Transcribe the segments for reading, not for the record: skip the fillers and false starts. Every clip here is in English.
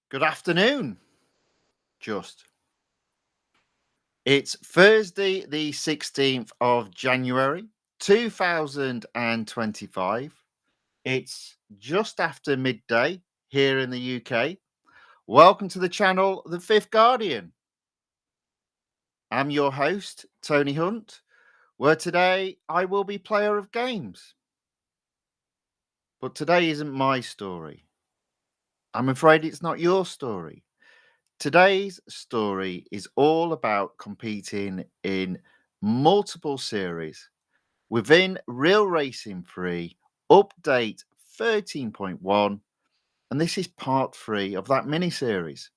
Good afternoon. Just. It's Thursday, the 16th of January, 2025. It's just after midday here in the UK. Welcome to the channel, The Fifth Guardian. I'm your host, Tony Hunt, where today I will be player of games. But today isn't my story. I'm afraid it's not your story. Today's story is all about competing in multiple series within Real Racing 3 Update 13.1, and this is part 3 of that mini series.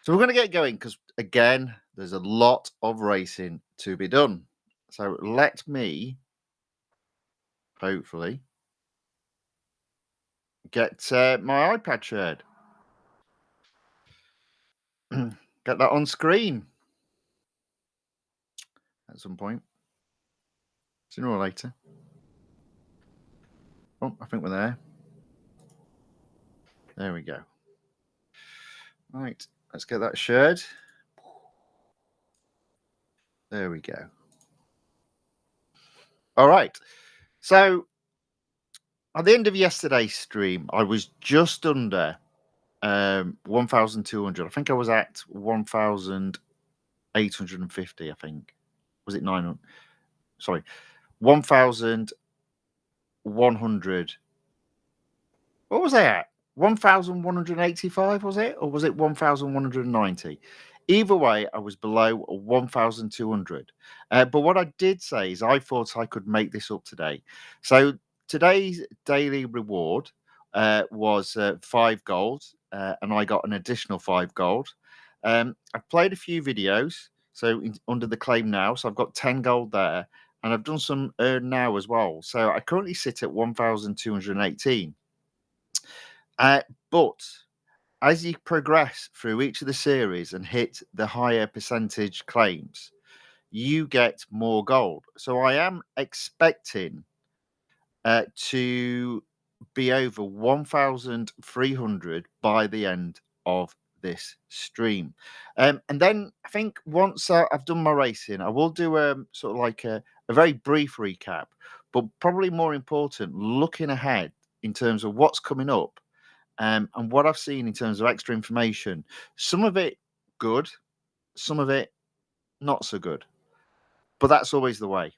So we're going to get going because, again, there's a lot of racing to be done. So let me, hopefully, get my iPad shared. Get that on screen at some point, sooner or later. Oh, I think we're there. There we go. Right, let's get that shared. There we go. All right. So at the end of yesterday's stream, I was just under 1,200. I think I was at 1,850, I think. Was it 900? Sorry, 1,100. What was I at? 1,185, was it? Or was it 1,190? Either way, I was below 1,200. But what I did say is I thought I could make this up today. So today's daily reward was 5 gold, and I got an additional 5 gold. I've played a few videos, so under the claim now, so I've got 10 gold there, and I've done some earn now as well. So I currently sit at 1,218. But as you progress through each of the series and hit the higher percentage claims, you get more gold. So I am expecting to be over 1,300 by the end of this stream. And then I think once I've done my racing, I will do sort of like a very brief recap, but probably more important, looking ahead in terms of what's coming up. And what I've seen in terms of extra information, some of it good, some of it not so good. But that's always the way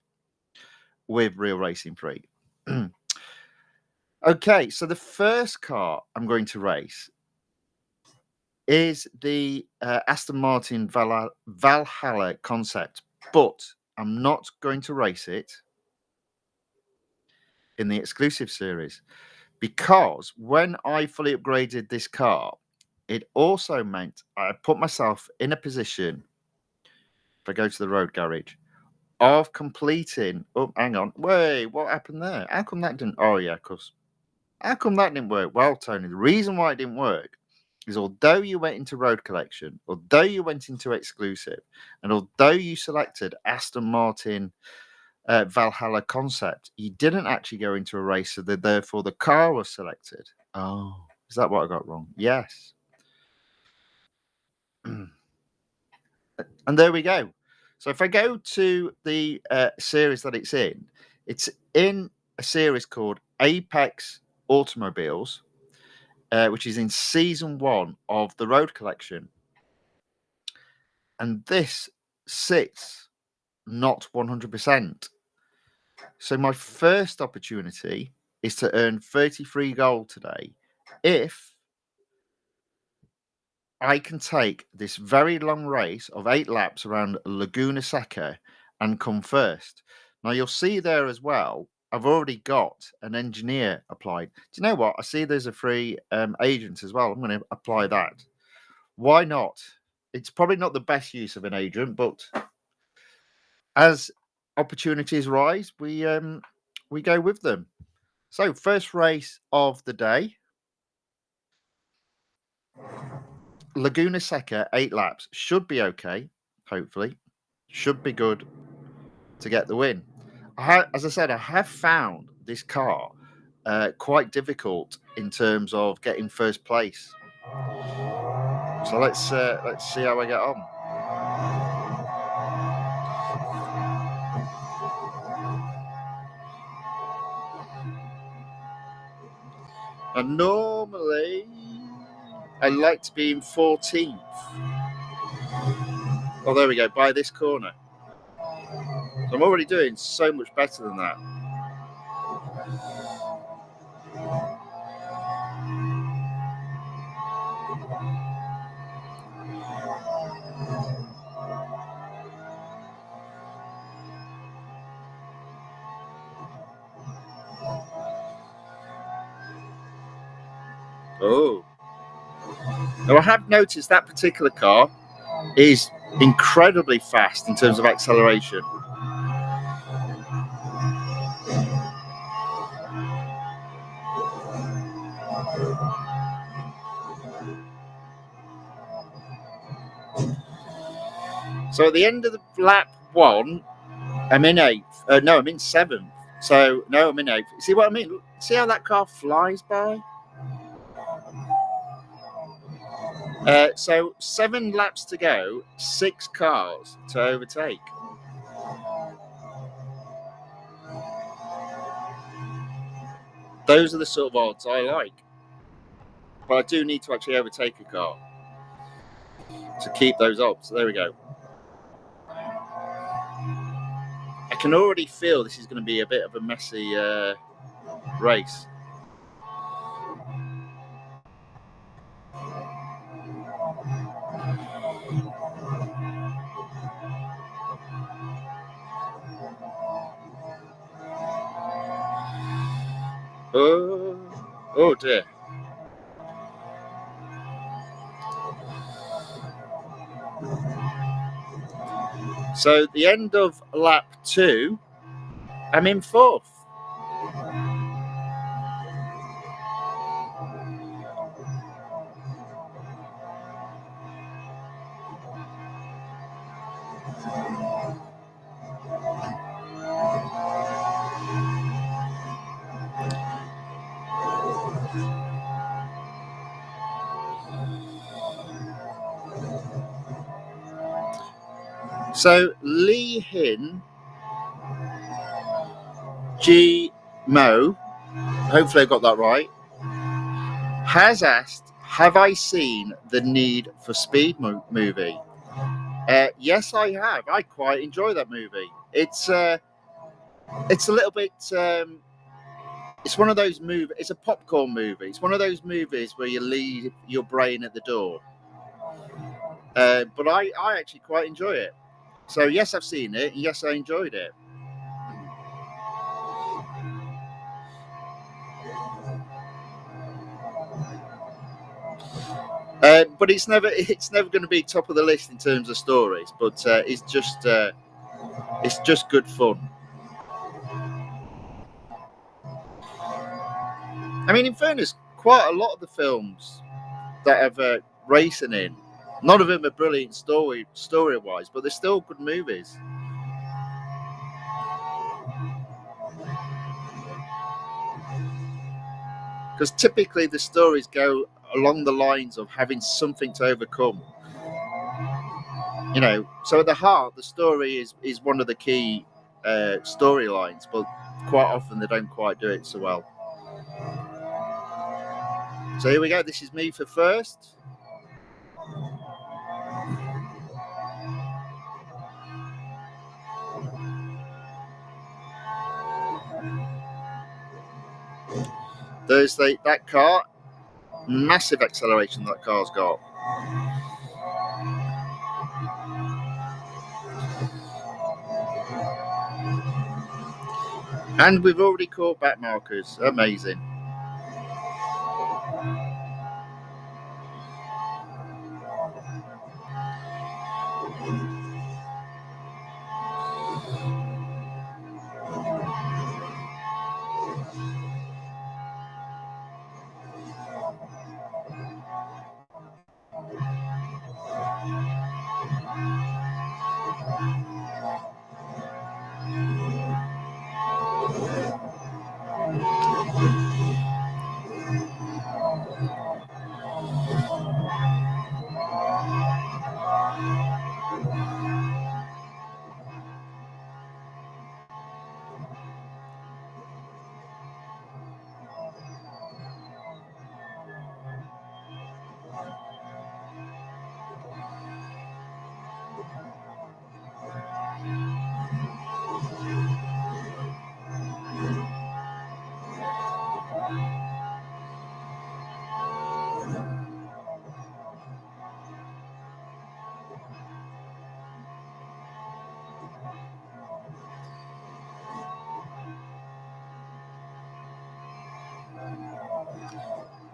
with Real Racing 3. Okay, so the first car I'm going to race is the Aston Martin Valhalla concept, but I'm not going to race it in the exclusive series. Because when I fully upgraded this car, it also meant I put myself in a position, if I go to the road garage, of completing. Oh, hang on. Wait, what happened there? How come that didn't? Oh, yeah, because. How come that didn't work? Well, Tony, the reason why it didn't work is although you went into road collection, although you went into exclusive, and although you selected Aston Martin Valhalla concept, you didn't actually go into a race, so therefore the car was selected. Oh, is that what I got wrong? Yes. And there we go. So if I go to the series that it's in a series called Apex Automobiles, which is in season 1 of the Road Collection. And this sits not 100%. So my first opportunity is to earn 33 gold today if I can take this very long race of 8 laps around Laguna Seca and come first. Now you'll see there as well, I've already got an engineer applied. Do you know what? I see there's a free agent as well. I'm going to apply that. Why not? It's probably not the best use of an agent, but as opportunities rise, we go with them. So first race of the day, Laguna Seca, 8 laps. Should be okay, hopefully. Should be good to get the win. As I said, I have found this car quite difficult in terms of getting first place. So let's see how I get on. And normally I like to be in 14th. Oh, there we go, by this corner. So I'm already doing so much better than that. Oh. Now I have noticed that particular car is incredibly fast in terms of acceleration. So at the end of the lap 1, I'm in 8th. No, I'm in 7th. So no, I'm in 8th. See what I mean? See how that car flies by? So 7 laps to go, 6 cars to overtake. Those are the sort of odds I like. But I do need to actually overtake a car to keep those odds. There we go. I can already feel this is going to be a bit of a messy race. Oh dear. So at the end of lap 2, I'm in 4th. So Lee Hin G Mo, hopefully I got that right, has asked, have I seen the Need for Speed movie? Yes, I have. I quite enjoy that movie. It's a little bit. It's one of those movies. It's a popcorn movie. It's one of those movies where you leave your brain at the door. But I actually quite enjoy it. So yes, I've seen it. Yes, I enjoyed it. But it's never going to be top of the list in terms of stories. But it's just good fun. I mean, in fairness, quite a lot of the films that have racing in, none of them are brilliant story-wise, but they're still good movies. Because typically the stories go along the lines of having something to overcome. You know, so at the heart, the story is one of the key storylines, but quite often they don't quite do it so well. So here we go. This is me for first. There's that car. Massive acceleration that car's got. And we've already caught back markers. Amazing.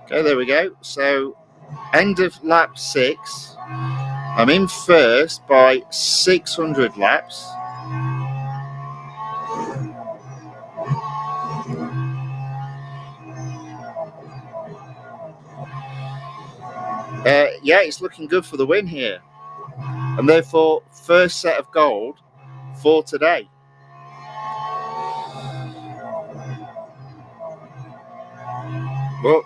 Okay, there we go. So, end of lap 6. I'm in first by 600 laps. Yeah, it's looking good for the win here. And therefore, first set of gold for today. Well,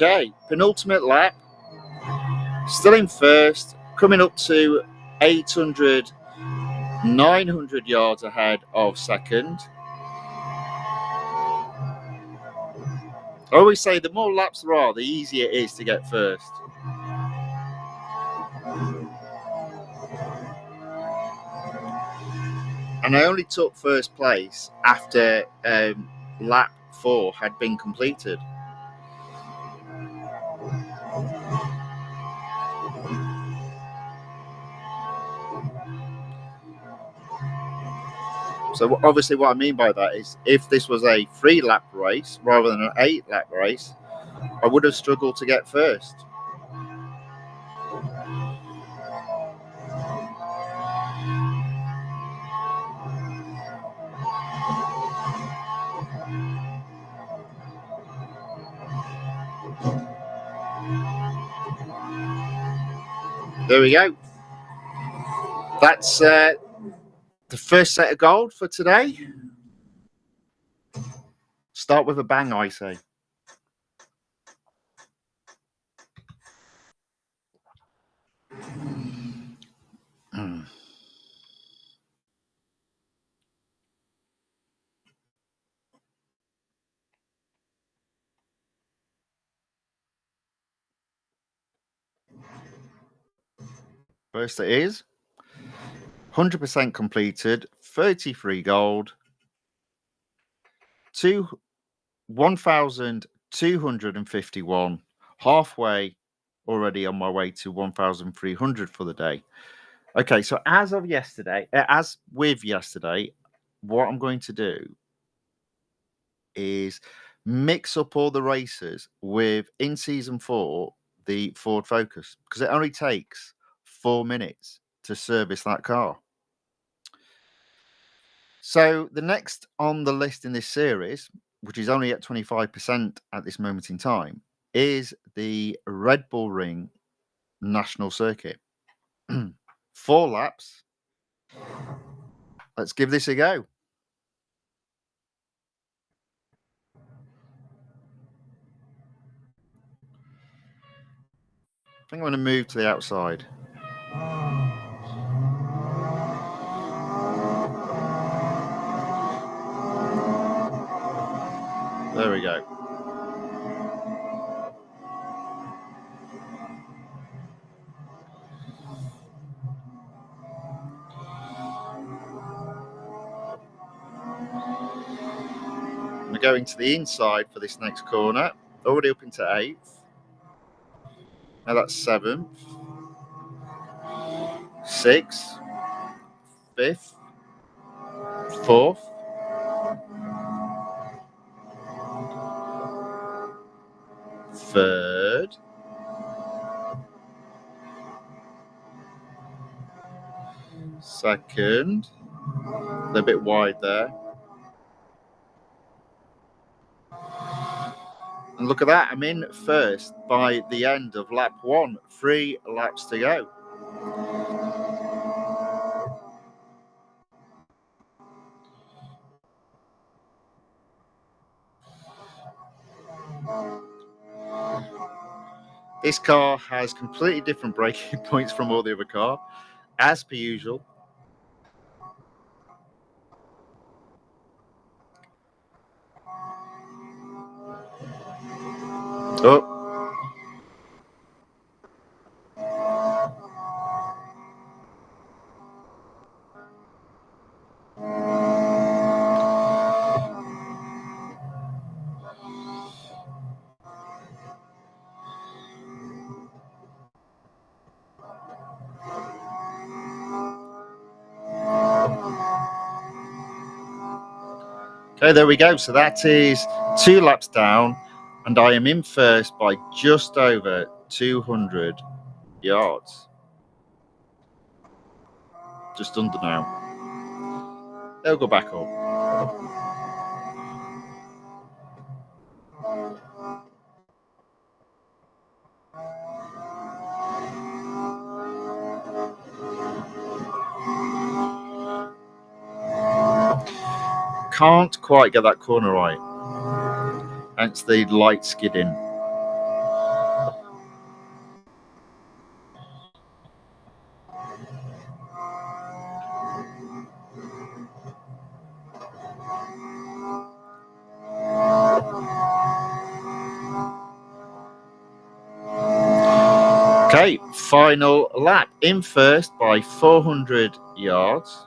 okay, penultimate lap. Still in first, coming up to 800, 900 yards ahead of second. I always say the more laps there are, the easier it is to get first. And I only took first place after lap 4 had been completed. So obviously what I mean by that is if this was a 3-lap race rather than an 8-lap race, I would have struggled to get first. There we go. That's the first set of gold for today. Start with a bang, I say. First it is 100% completed, 33 gold, 1,251, halfway already on my way to 1,300 for the day. Okay, so as with yesterday, what I'm going to do is mix up all the races with, in season 4, the Ford Focus, because it only takes 4 minutes to service that car. So the next on the list in this series, which is only at 25% at this moment in time, is the Red Bull Ring National Circuit. 4 laps. Let's give this a go. I think I'm going to move to the outside. There we go. We're going to the inside for this next corner. Already up into 8th. Now that's 7th. 6th. 5th. 4th. 3rd. 2nd. They're a bit wide there. And look at that, I'm in first by the end of lap 1. 3 laps to go. This car has completely different braking points from all the other car, as per usual. Oh. Okay, there we go. So that is 2 laps down, and I am in first by just over 200 yards. Just under now. They'll go back up. Can't quite get that corner right. Hence the light skidding. Okay, final lap. In first by 400 yards.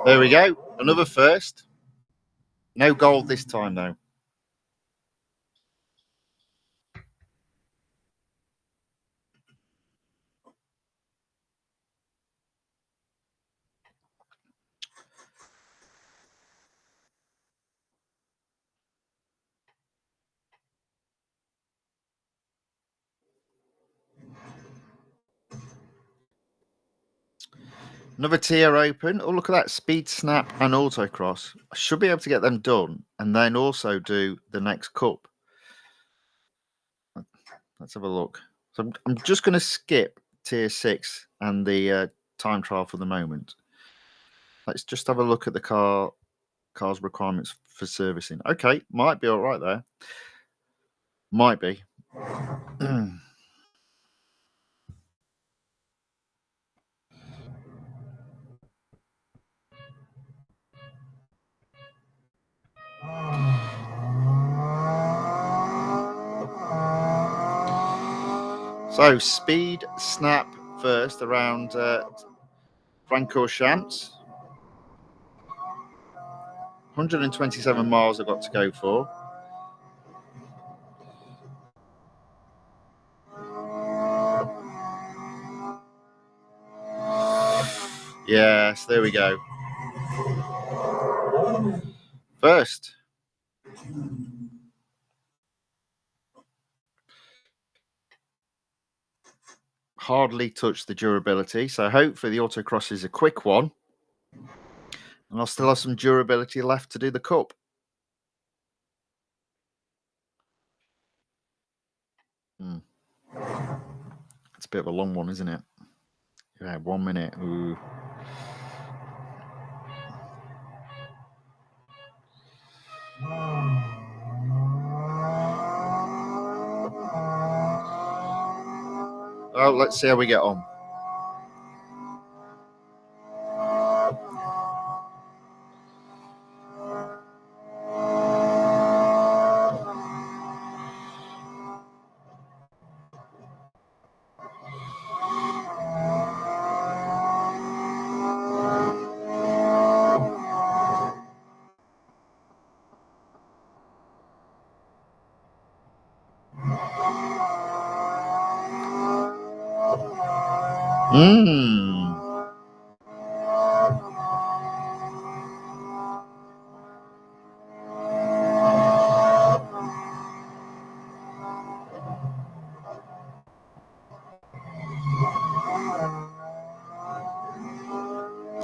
There we go. Another first. No gold this time, though. Another tier open. Oh, look at that. Speed, snap, and autocross. I should be able to get them done and then also do the next cup. Let's have a look. So I'm just going to skip tier 6 and the time trial for the moment. Let's just have a look at the car's requirements for servicing. Okay, might be all right there. Might be. So speed, snap first around Francorchamps. 127 miles I've got to go for. Yes, there we go. First. Hardly touched the durability, so hopefully the autocross is a quick one. And I'll still have some durability left to do the cup. It's a bit of a long one, isn't it? Yeah, 1 minute. Ooh. Oh, let's see how we get on. Mmm.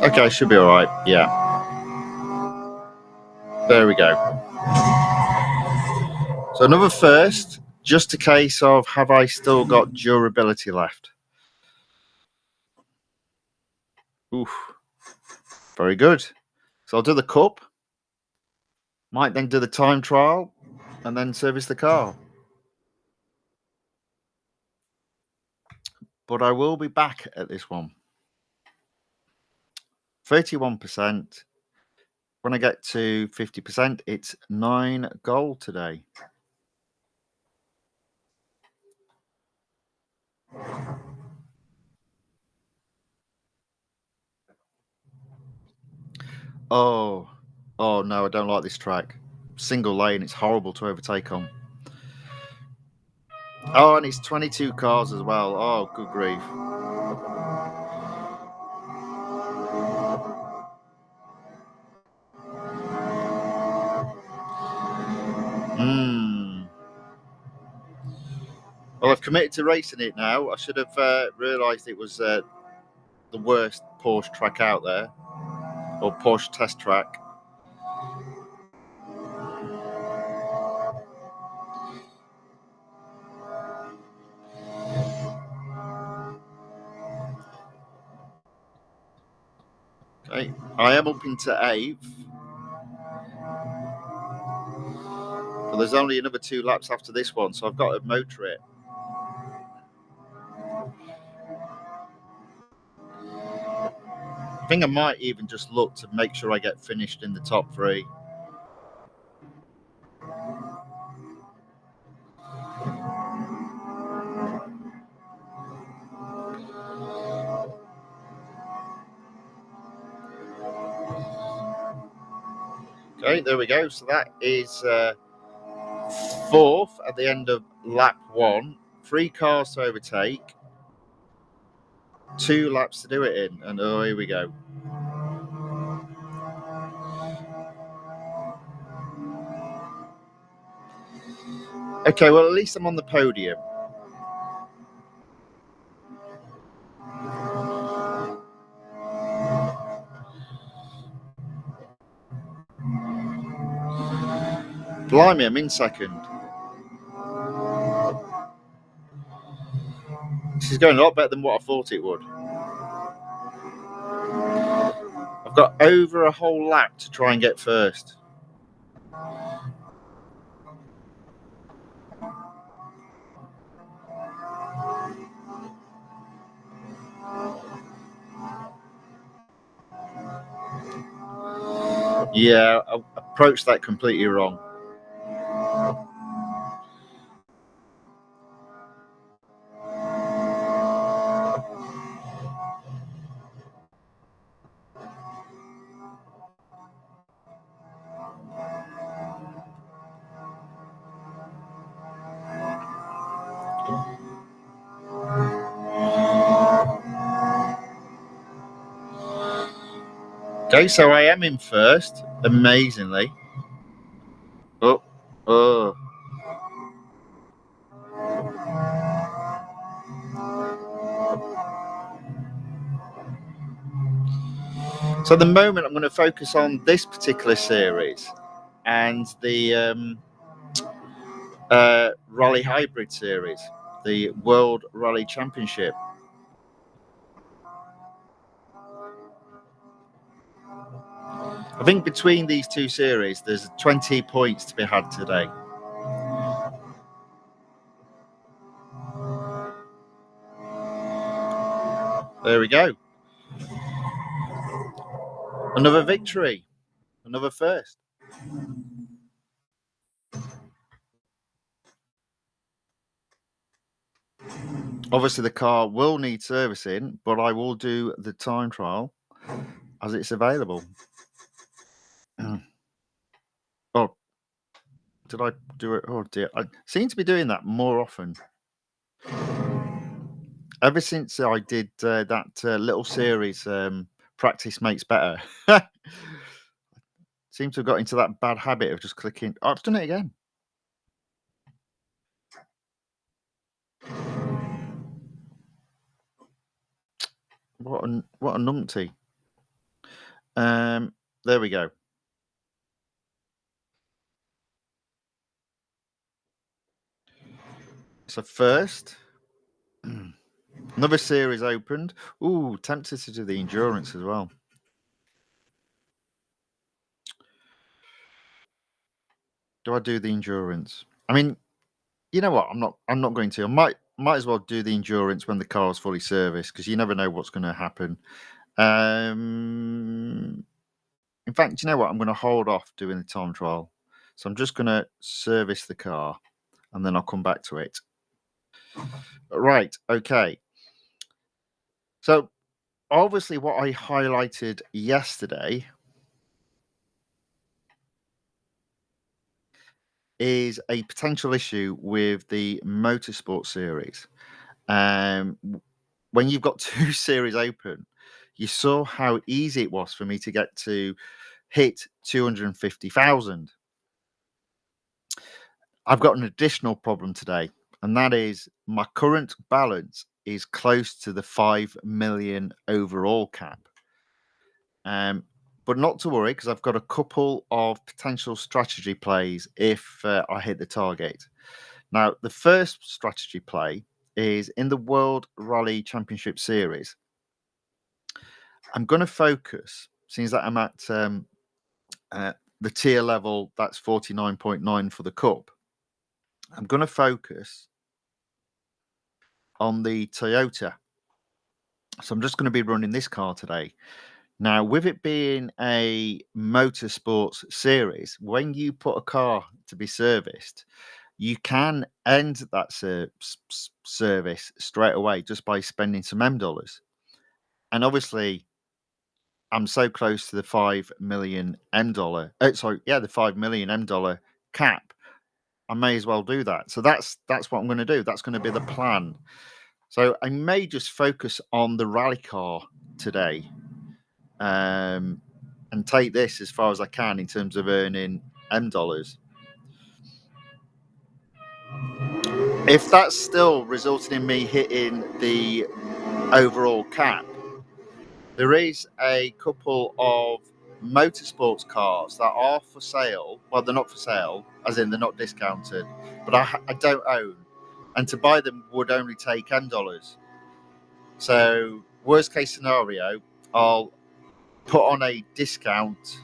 Okay, should be all right. Yeah. There we go. So another first, just a case of have I still got durability left? Oof. Very good. So I'll do the cup. Might then do the time trial and then service the car. But I will be back at this one. 31%. When I get to 50%, it's 9 gold today. Oh no, I don't like this track. Single lane, it's horrible to overtake on. Oh, and it's 22 cars as well. Oh, good grief. Well, I've committed to racing it now. I should have realised it was the worst Porsche track out there, or Porsche test track. Okay, I am up into 8th. But there's only another 2 laps after this one, so I've got to motor it. I think I might even just look to make sure I get finished in the top 3. Okay, there we go. So that is 4th at the end of lap 1. 3 cars to overtake. 2 laps to do it in. And oh, here we go. Okay, well, at least I'm on the podium. Blimey, I'm in 2nd. This is going a lot better than what I thought it would. I've got over a whole lap to try and get first. Yeah, I approached that completely wrong. Okay, so I am in first, amazingly. Oh. So at the moment, I'm going to focus on this particular series and the Rally Hybrid Series, the World Rally Championship. I think between these 2 series, there's 20 points to be had today. There we go. Another victory. Another first. Obviously, the car will need servicing, but I will do the time trial as it's available. Oh, did I do it? Oh dear. I seem to be doing that more often. Ever since I did that little series, Practice Makes Better, seem to have got into that bad habit of just clicking. Oh, I've done it again. What a numpty. There we go. So first, another series opened. Ooh, tempted to do the endurance as well. Do I do the endurance? I mean, you know what? I'm not going to. I might as well do the endurance when the car's fully serviced because you never know what's going to happen. In fact, you know what? I'm going to hold off doing the time trial. So I'm just going to service the car and then I'll come back to it. Right. Okay. So obviously, what I highlighted yesterday is a potential issue with the motorsport series. When you've got two series open, you saw how easy it was for me to get to hit 250,000. I've got an additional problem today, and that is my current balance is close to the 5 million overall cap. But not to worry because I've got a couple of potential strategy plays if I hit the target. Now, the first strategy play is in the World Rally Championship Series. I'm going to focus, since that I'm at the tier level, that's 49.9 for the Cup. I'm going to focus on the Toyota. So I'm just going to be running this car today. Now, with it being a motorsports series, when you put a car to be serviced, you can end that service straight away just by spending some M dollars. And obviously, I'm so close to the 5 million M dollar. The 5 million M dollar cap. I may as well do that. So that's what I'm going to do. That's going to be the plan. So I may just focus on the rally car today, and take this as far as I can in terms of earning M dollars. If that's still resulting in me hitting the overall cap, there is a couple of motorsports cars that are for sale. Well, they're not for sale, as in they're not discounted, but I don't own. And to buy them would only take $10. So, worst case scenario, I'll put on a discount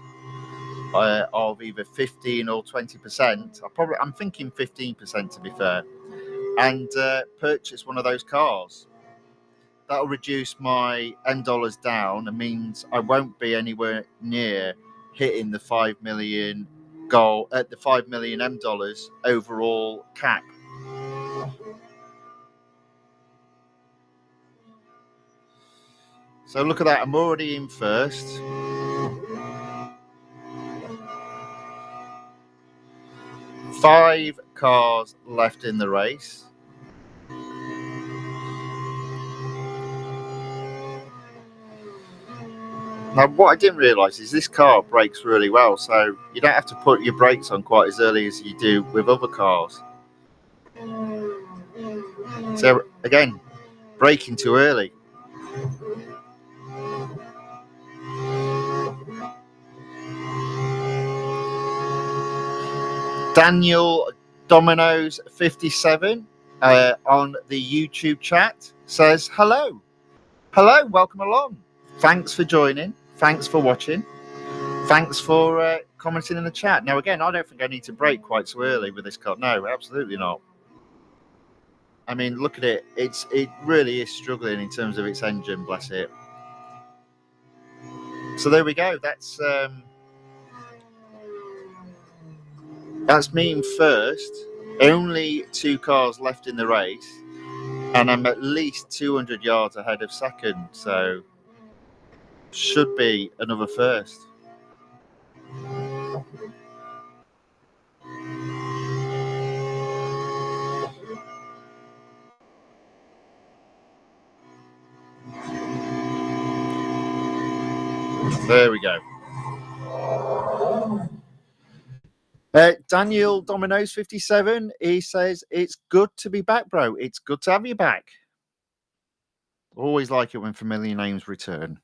of either 15 or 20%. I'm thinking 15% to be fair, and purchase one of those cars. That'll reduce my M dollars down and means I won't be anywhere near hitting the 5 million goal at the 5 million M dollars overall cap. So look at that, I'm already in first. Five cars left in the race. Now, what I didn't realise is this car brakes really well, so you don't have to put your brakes on quite as early as you do with other cars. So, again, braking too early. Daniel Domino's 57 on the YouTube chat says hello. Hello, welcome along. Thanks for joining. Thanks for watching. Thanks for commenting in the chat. Now, again, I don't think I need to brake quite so early with this car. No, absolutely not. I mean, look at it. It really is struggling in terms of its engine, bless it. So there we go. That's me in first. Only two cars left in the race, and I'm at least 200 yards ahead of second. So should be another first. There we go. Daniel Domino's 57, he says, it's good to be back, bro. It's good to have you back. Always like it when familiar names return.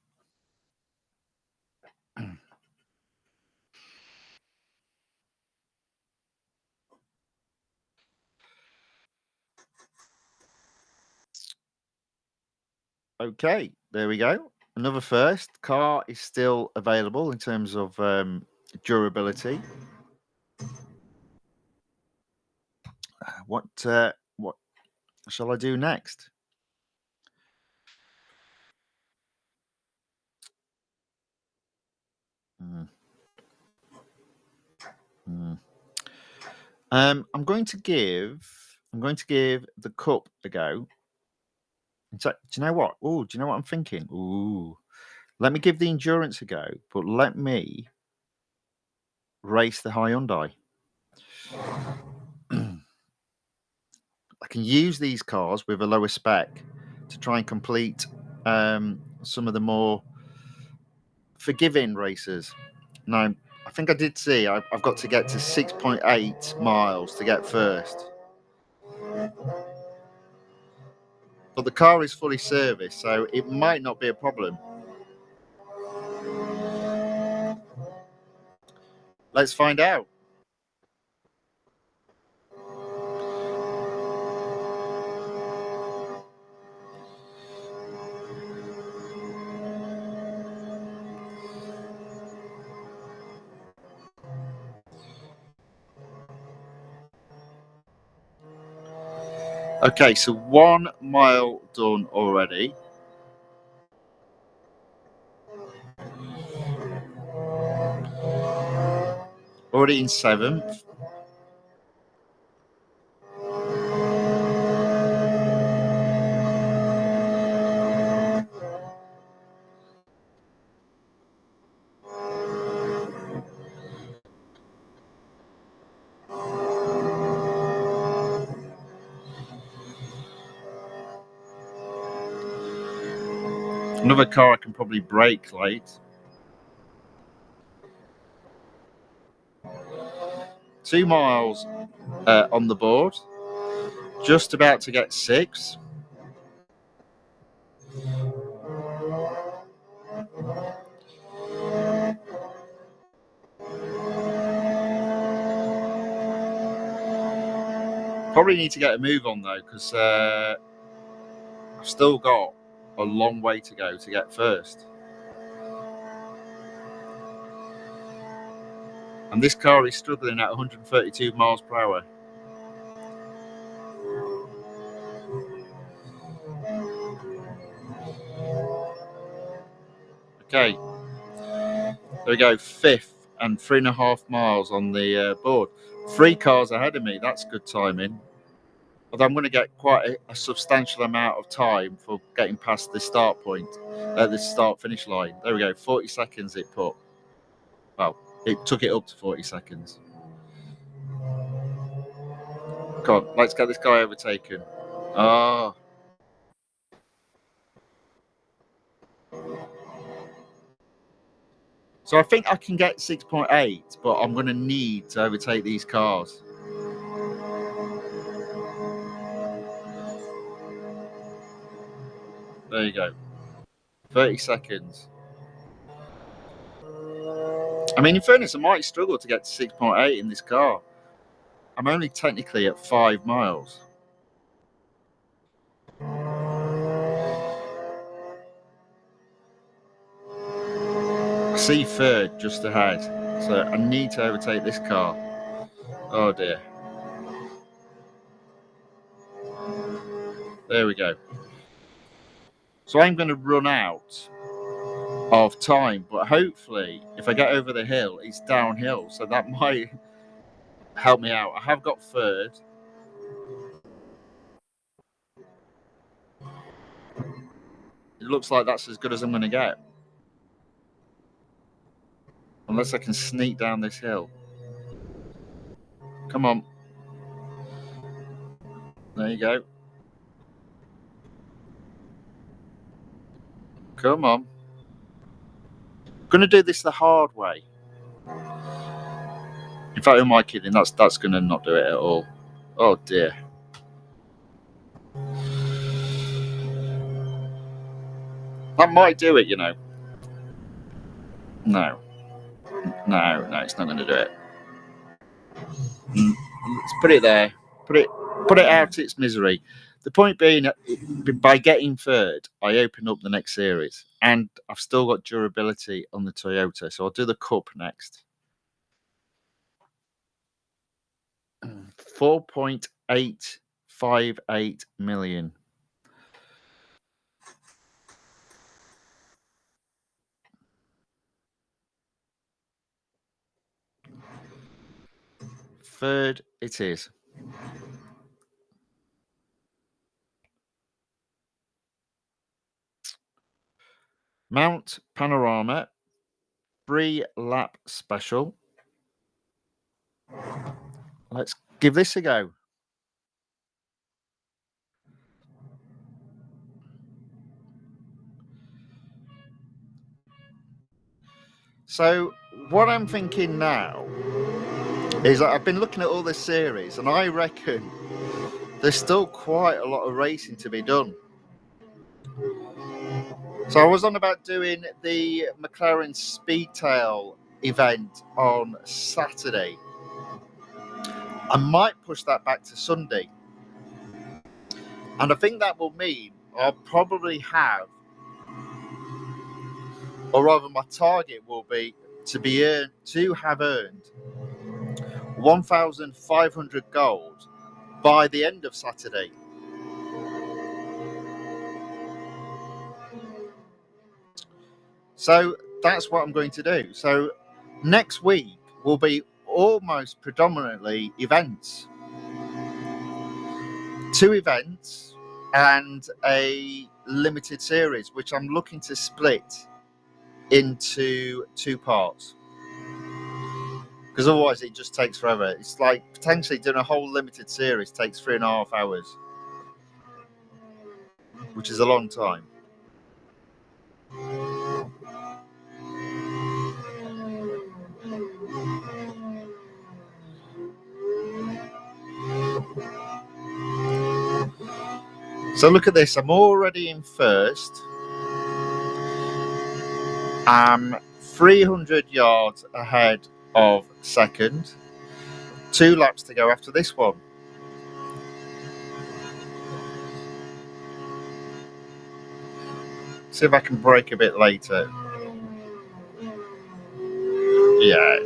Okay, there we go. Another first. Car is still available in terms of durability. What shall I do next? Mm. Mm. I'm going to give the cup a go. Do you know what? Oh, do you know what I'm thinking? Ooh, let me give the endurance a go, but let me race the Hyundai. I can use these cars with a lower spec to try and complete some of the more forgiving races. Now, I think I did see I've got to get to 6.8 miles to get first. But the car is fully serviced, so it might not be a problem. Let's find out. Okay, so 1 mile done already. Already in 7th. Another car I can probably break late. 2 miles on the board. Just about to get 6. Probably need to get a move on though, because I've still got a long way to go to get first. And this car is struggling at 132 miles per hour. Okay, there we go, 5th and 3.5 miles on the board. 3 cars ahead of me, that's good timing. Although I'm going to get quite a substantial amount of time for getting past the start point, the start finish line. There we go, 40 seconds it put. Well, it took it up to 40 seconds. Come on, let's get this guy overtaken. Ah. So I think I can get 6.8, but I'm going to need to overtake these cars. There you go. 30 seconds. I mean, in fairness, I might struggle to get to 6.8 in this car. I'm only technically at 5 miles. I see 3rd just ahead, so I need to overtake this car. Oh dear. There we go. So I'm going to run out of time, but hopefully if I get over the hill, it's downhill, so that might help me out. I have got 3rd. It looks like that's as good as I'm going to get. Unless I can sneak down this hill. Come on. There you go. Come on. Gonna do this the hard way. In fact, who am I kidding? That's gonna not do it at all. Oh dear. That might do it, you know. No, it's not gonna do it. Let's put it there. Put it out its misery. The point being, by getting third, I open up the next series, and I've still got durability on the Toyota, so I'll do the Cup next. 4.858 million. Third it is. Mount Panorama 3-lap special. Let's give this a go. So what I'm thinking now is that I've been looking at all this series, and I reckon there's still quite a lot of racing to be done. So I was on about doing the McLaren Speedtail event on Saturday. I might push that back to Sunday. And I think that will mean I'll probably have, or rather my target will be to have earned 1,500 gold by the end of Saturday. So that's what I'm going to do. So next week will be almost predominantly events. 2 events and a limited series, which I'm looking to split into 2 parts. Because otherwise it just takes forever. It's like potentially doing a whole limited series takes 3.5 hours, which is a long time. So look at this, I'm already in first. I'm 300 yards ahead of second. 2 laps to go after this one. See if I can break a bit later. Yeah.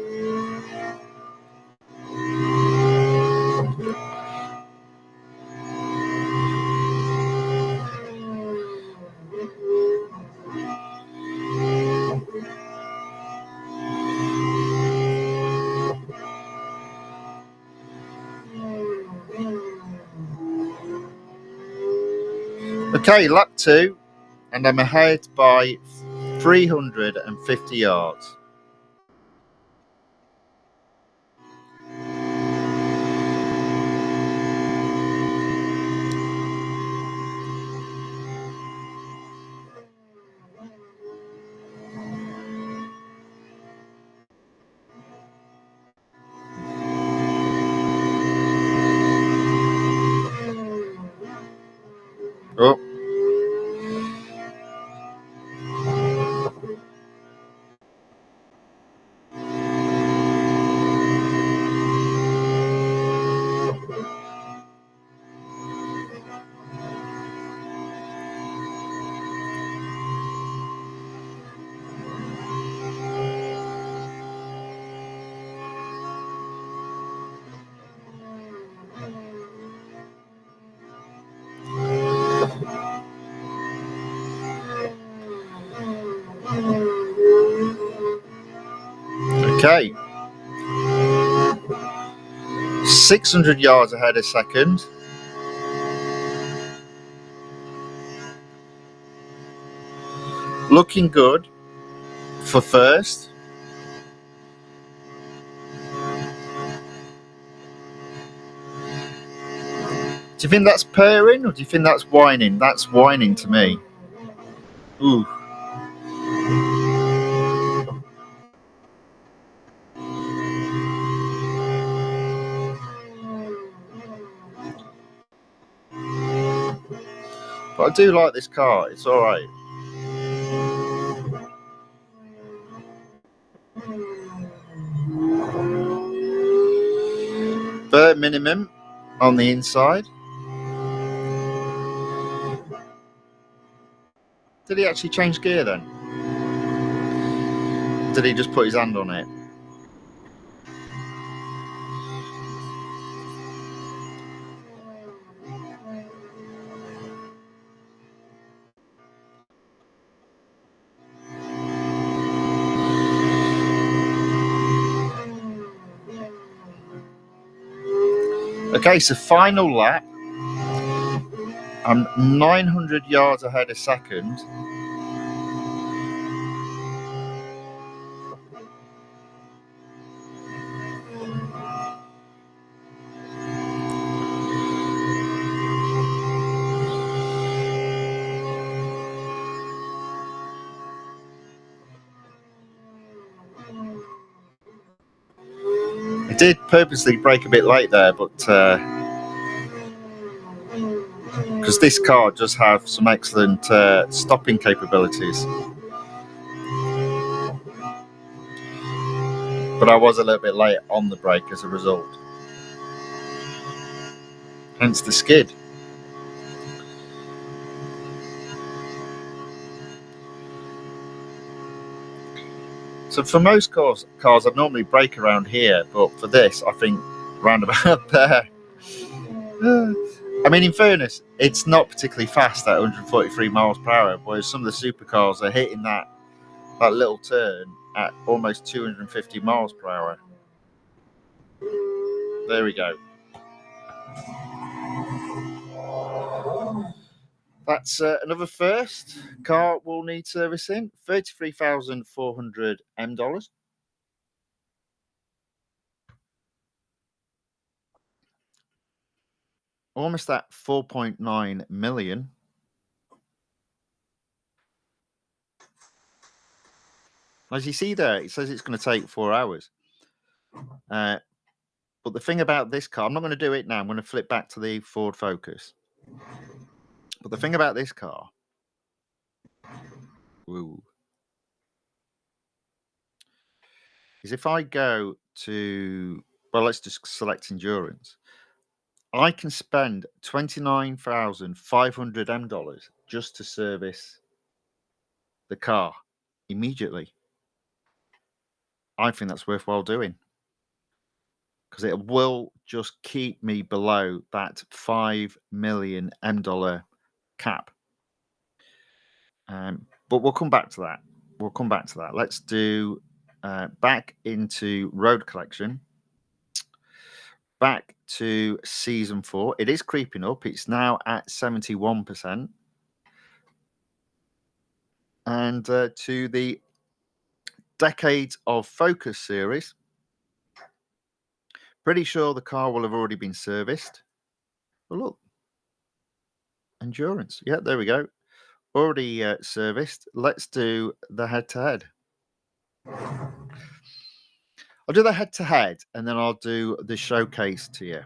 Okay, lap 2, and I'm ahead by 350 yards. Oh. Okay. 600 yards ahead of second. Looking good for first. Do you think that's purring or do you think that's whining? That's whining to me. Ooh. But I do like this car. It's all right. Bare minimum on the inside. Did he actually change gear then? Did he just put his hand on it? Okay, so final lap. I'm 900 yards ahead a second. I did purposely brake a bit late there, but because this car does have some excellent stopping capabilities. But I was a little bit late on the brake as a result. Hence the skid. So for most cars I'd normally brake around here, but for this, I think round about there. I mean, in fairness, it's not particularly fast at 143 miles per hour, whereas some of the supercars are hitting that little turn at almost 250 miles per hour. There we go. That's another first. Car will need servicing. $33,400 M. Almost at 4.9 million. As you see there, it says it's going to take 4 hours. But the thing about this car, I'm not going to do it now. I'm going to flip back to the Ford Focus. But the thing about this car, is if I go to, well, let's just select endurance. I can spend $29,500 M just to service the car immediately. I think that's worthwhile doing because it will just keep me below that $5 million M cap. But we'll come back to that. Let's do back into road collection. Back to season 4. It is creeping up. It's now at 71%. And to the Decades of Focus series. Pretty sure the car will have already been serviced. Oh, look. Endurance. Yeah, there we go. Already serviced. Let's do the head-to-head. I'll do the head-to-head, and then I'll do the showcase to you.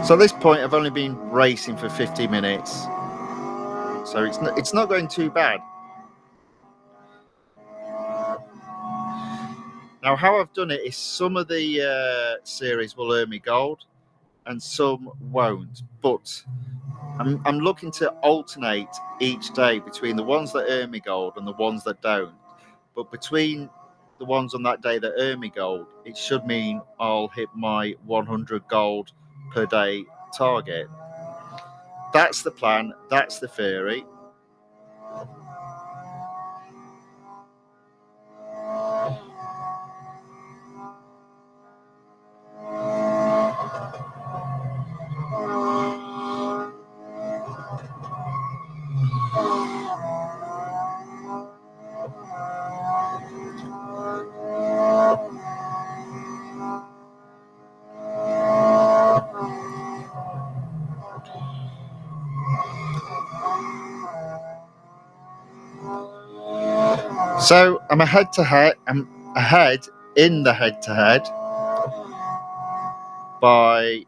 So at this point, I've only been racing for 50 minutes. So it's not going too bad. Now, how I've done it is some of the series will earn me gold and some won't. But I'm looking to alternate each day between the ones that earn me gold and the ones that don't. But between the ones on that day that earn me gold, it should mean I'll hit my 100 gold per day target. That's the plan. That's the theory. So I'm ahead in the head-to-head by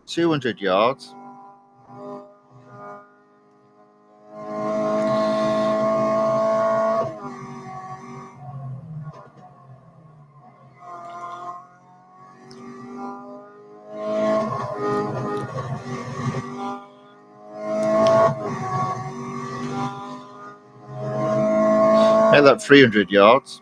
200 yards. Made that 300 yards.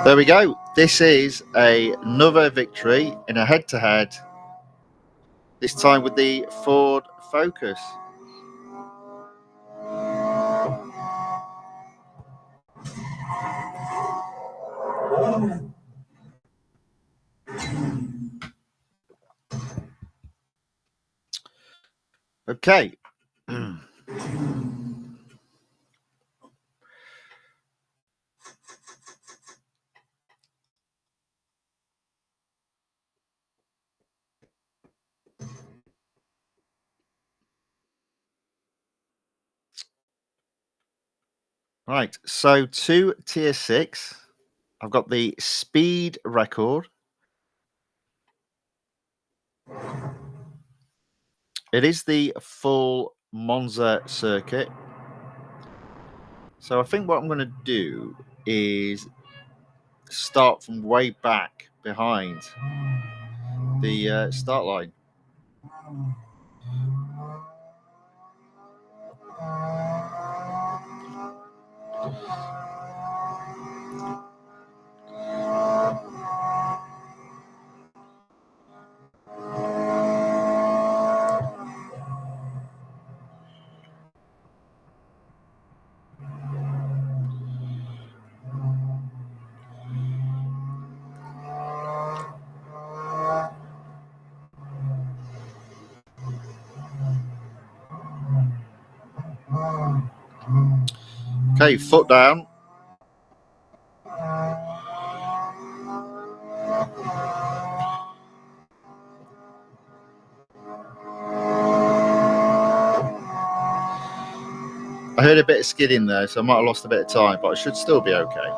There we go. This is another victory in a head-to-head, this time with the Ford Focus. Okay. Right, so to tier 6, I've got the speed record. It is the full Monza circuit. So I think what I'm going to do is start from way back behind the start line. Okay, foot down. I heard a bit of skidding there, so I might have lost a bit of time, but I should still be okay.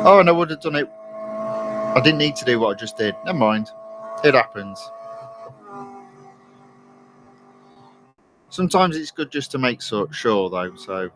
Oh, and I would have done it. I didn't need to do what I just did. Never mind. It happens. Sometimes it's good just to make sure, though, so...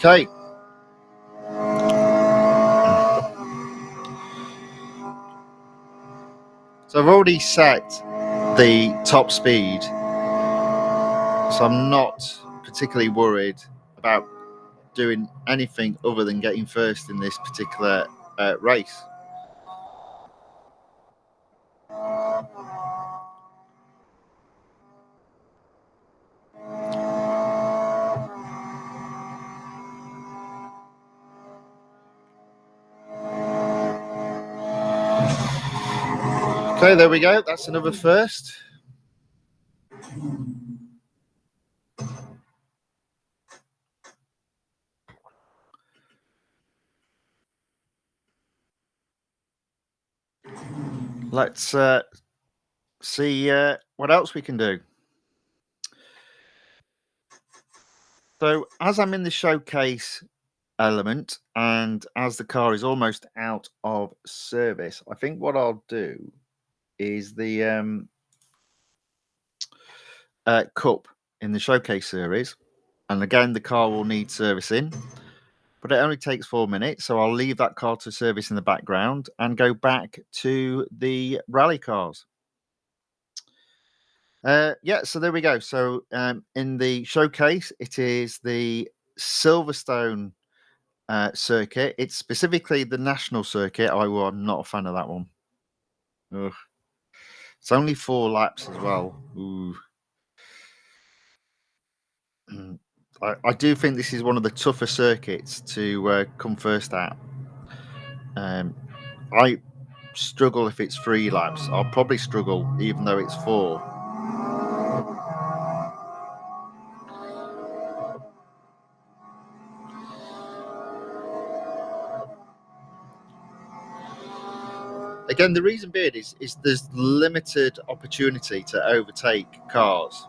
Okay. So I've already set the top speed, so I'm not particularly worried about doing anything other than getting first in this particular race. Okay, there we go. That's another first. let's see what else we can do. So as I'm in the showcase element and as the car is almost out of service, I think what I'll do is the cup in the showcase series. And again, the car will need servicing, but it only takes 4 minutes. So I'll leave that car to service in the background and go back to the rally cars. Yeah, so there we go. So in the showcase, it is the Silverstone circuit. It's specifically the national circuit. I'm not a fan of that one. Ugh. It's only 4 laps as well. Ooh. I do think this is one of the tougher circuits to come first at. I struggle if it's 3 laps. I'll probably struggle even though it's 4. Again, the reason being is there's limited opportunity to overtake cars.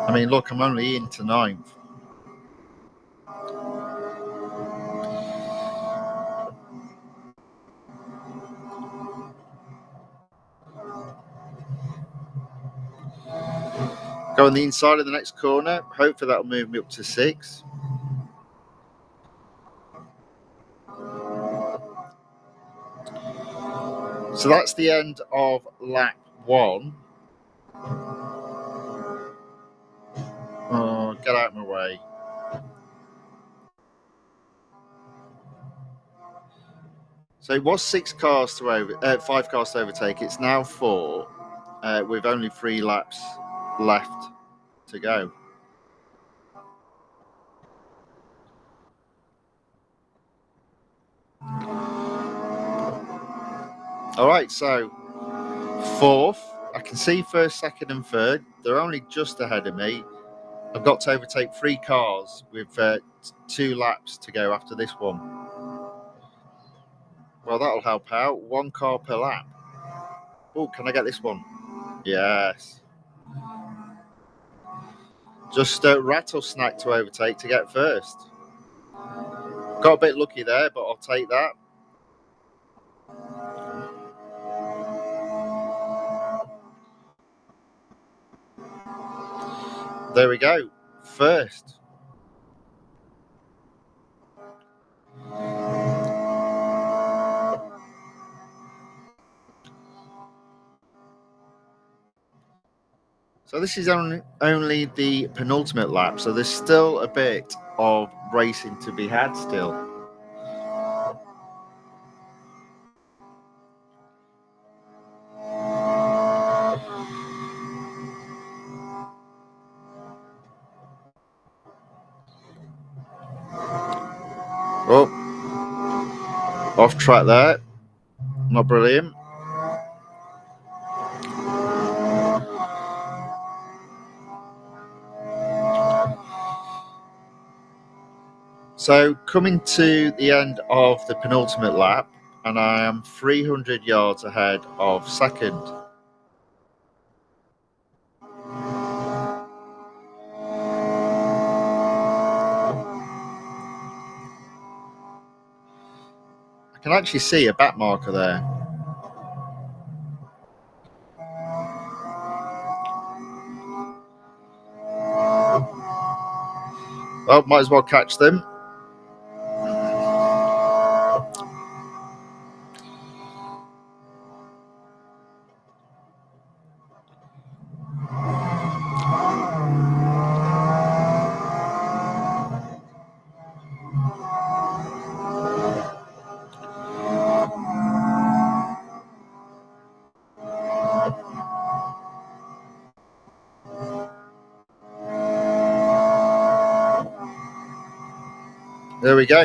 I mean, look, I'm only into 9th. Go on the inside of the next corner. Hopefully that'll move me up to 6. So that's the end of lap 1. Oh, get out of my way. So it was 5 cars to overtake. It's now 4, with only 3 laps left to go. All right, so 4th. I can see 1st, 2nd, and 3rd. They're only just ahead of me. I've got to overtake 3 cars with 2 laps to go after this one. Well, that'll help out. 1 car per lap. Oh, can I get this one? Yes. Just rattlesnake to overtake to get first. Got a bit lucky there, but I'll take that. There we go. First. So this is only the penultimate lap, so there's still a bit of racing to be had still. Oh, off track there. Not brilliant. So coming to the end of the penultimate lap, and I am 300 yards ahead of 2nd. I can actually see a back marker there. Well, might as well catch them. There we go.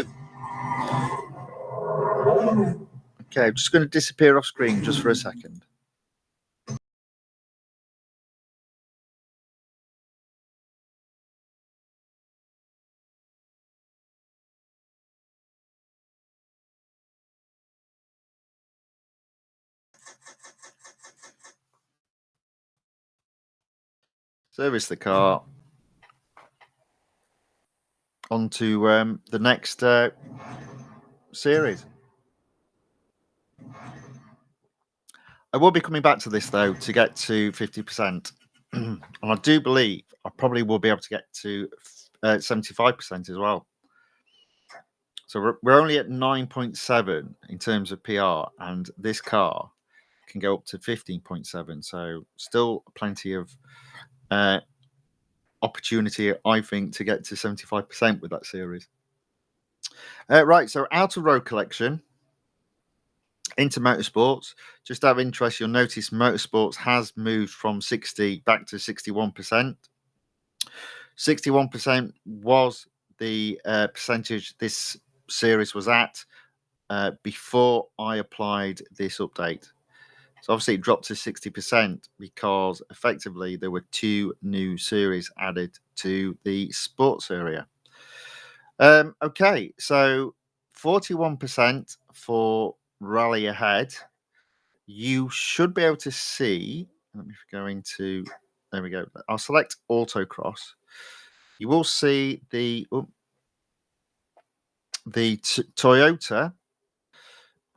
Okay, I'm just going to disappear off screen just for a second. Service the car. On to the next series. I will be coming back to this though to get to 50%, and I do believe I probably will be able to get to 75% as well. So we're only at 9.7 in terms of PR, and this car can go up to 15.7. So still plenty of opportunity, I think, to get to 75% with that series. Right, so out of road collection into motorsports. Just out of interest, you'll notice motorsports has moved from 60 back to 61%. 61% was the percentage this series was at before I applied this update. So obviously it dropped to 60% because effectively there were 2 new series added to the sports area. Okay, so 41% for Rally Ahead. You should be able to see, let me go into, there we go. I'll select autocross. You will see the Toyota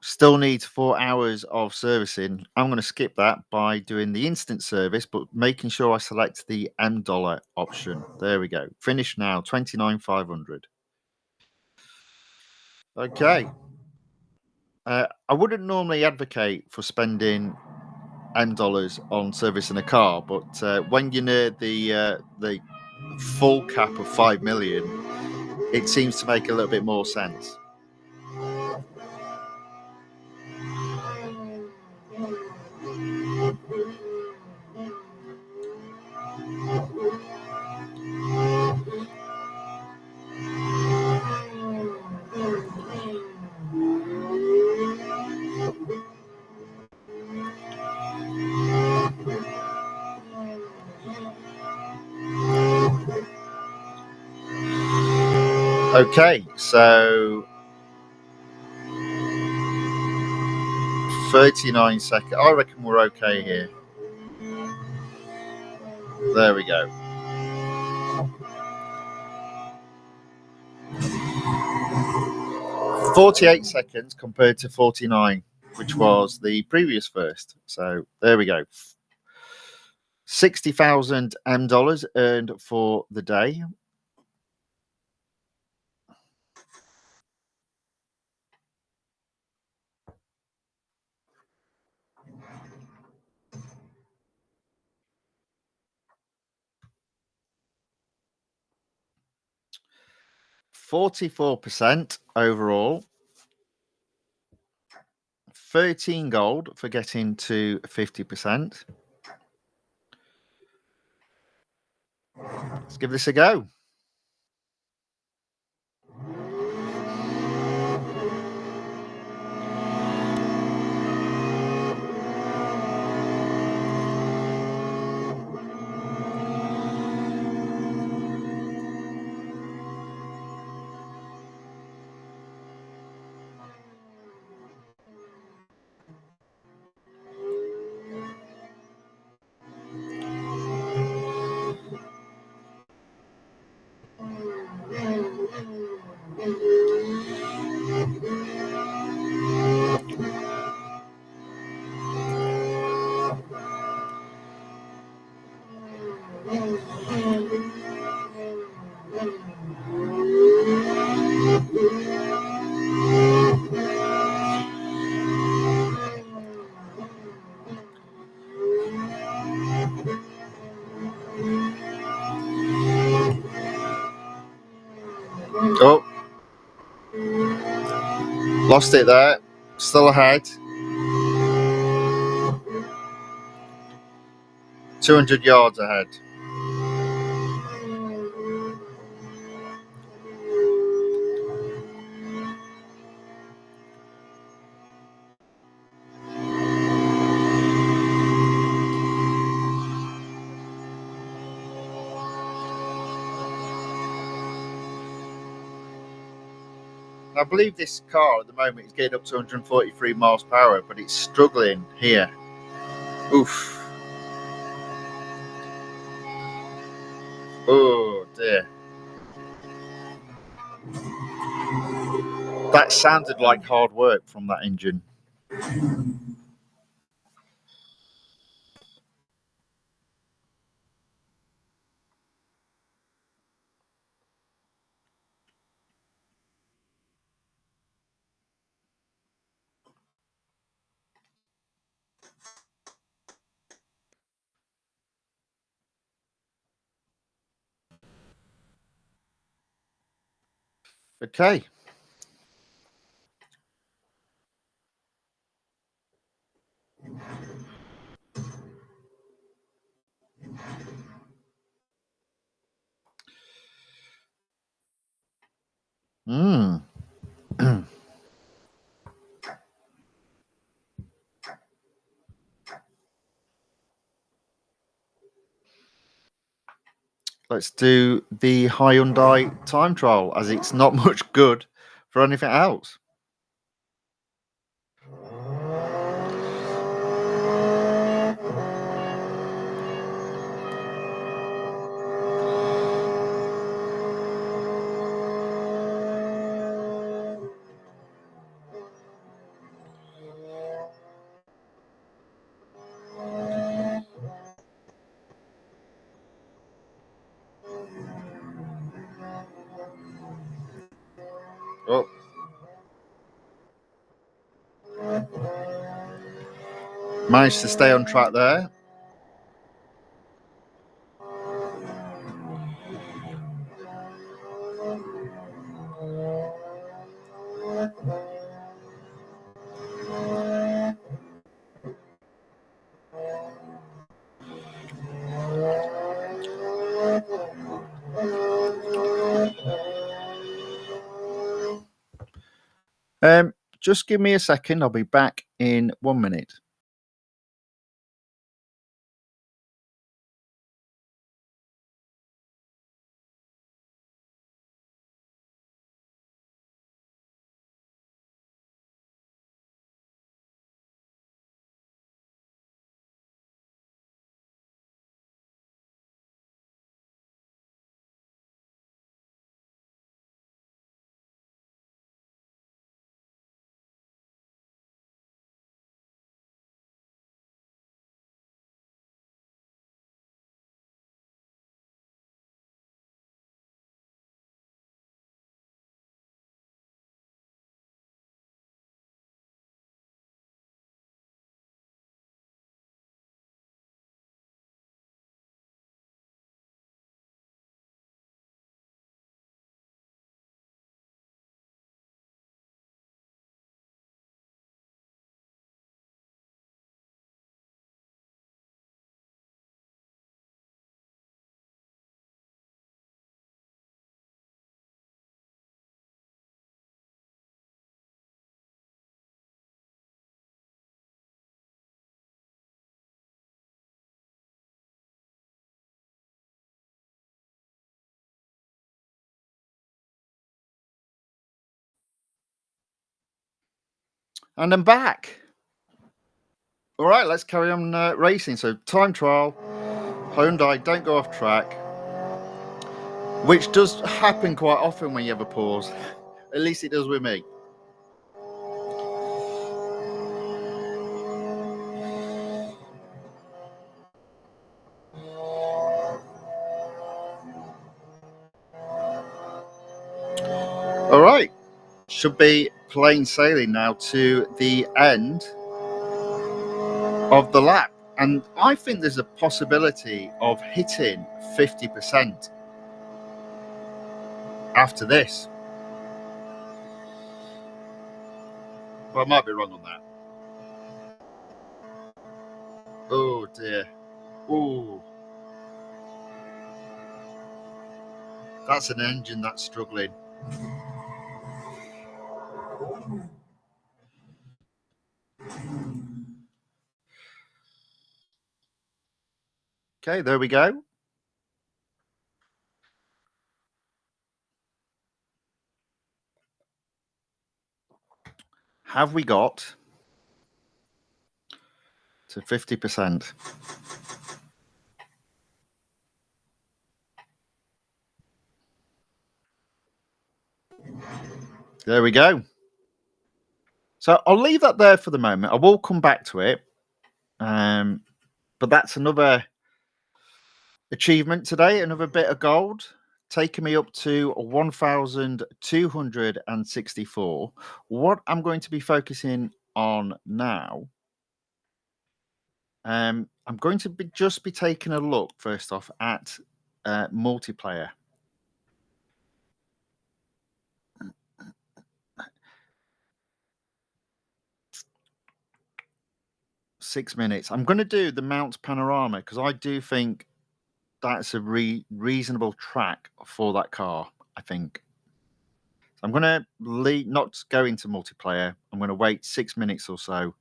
still needs 4 hours of servicing. I'm going to skip that by doing the instant service, but making sure I select the $M option. There we go. Finish now, 29,500. Okay. I wouldn't normally advocate for spending $M on servicing a car, but when you're near the full cap of 5 million, it seems to make a little bit more sense. Okay, so 39 seconds. I reckon we're okay here. There we go. $48 seconds compared to 49, which was the previous first. So there we go. $60,000 earned for the day. $44 overall. 13 gold for getting to 50%. Let's give this a go. Oh, lost it there. Still ahead. 200 yards ahead. I believe this car at the moment is getting up to 143 miles per hour, but it's struggling here. Oof. Oh dear. That sounded like hard work from that engine. Okay. Mm. Let's do the Hyundai time trial, as it's not much good for anything else. Oh. Managed to stay on track there. Just give me a second. I'll be back in 1 minute. And I'm back. All right, let's carry on racing. So, time trial, Hyundai, don't go off track, which does happen quite often when you have a pause. At least it does with me. All right, should be plain sailing now to the end of the lap. And I think there's a possibility of hitting 50% after this. But I might be wrong on that. Oh dear. Oh, that's an engine that's struggling. Okay, there we go. have we got to 50%? There we go. So I'll leave that there for the moment. I will come back to it. But that's another achievement today, another bit of gold, taking me up to 1,264. What I'm going to be focusing on now, I'm going to just be taking a look first off at multiplayer. Six minutes. I'm going to do the Mount Panorama because I do think that's a reasonable track for that car, I think. I'm going to not go into multiplayer. I'm going to wait 6 minutes or so,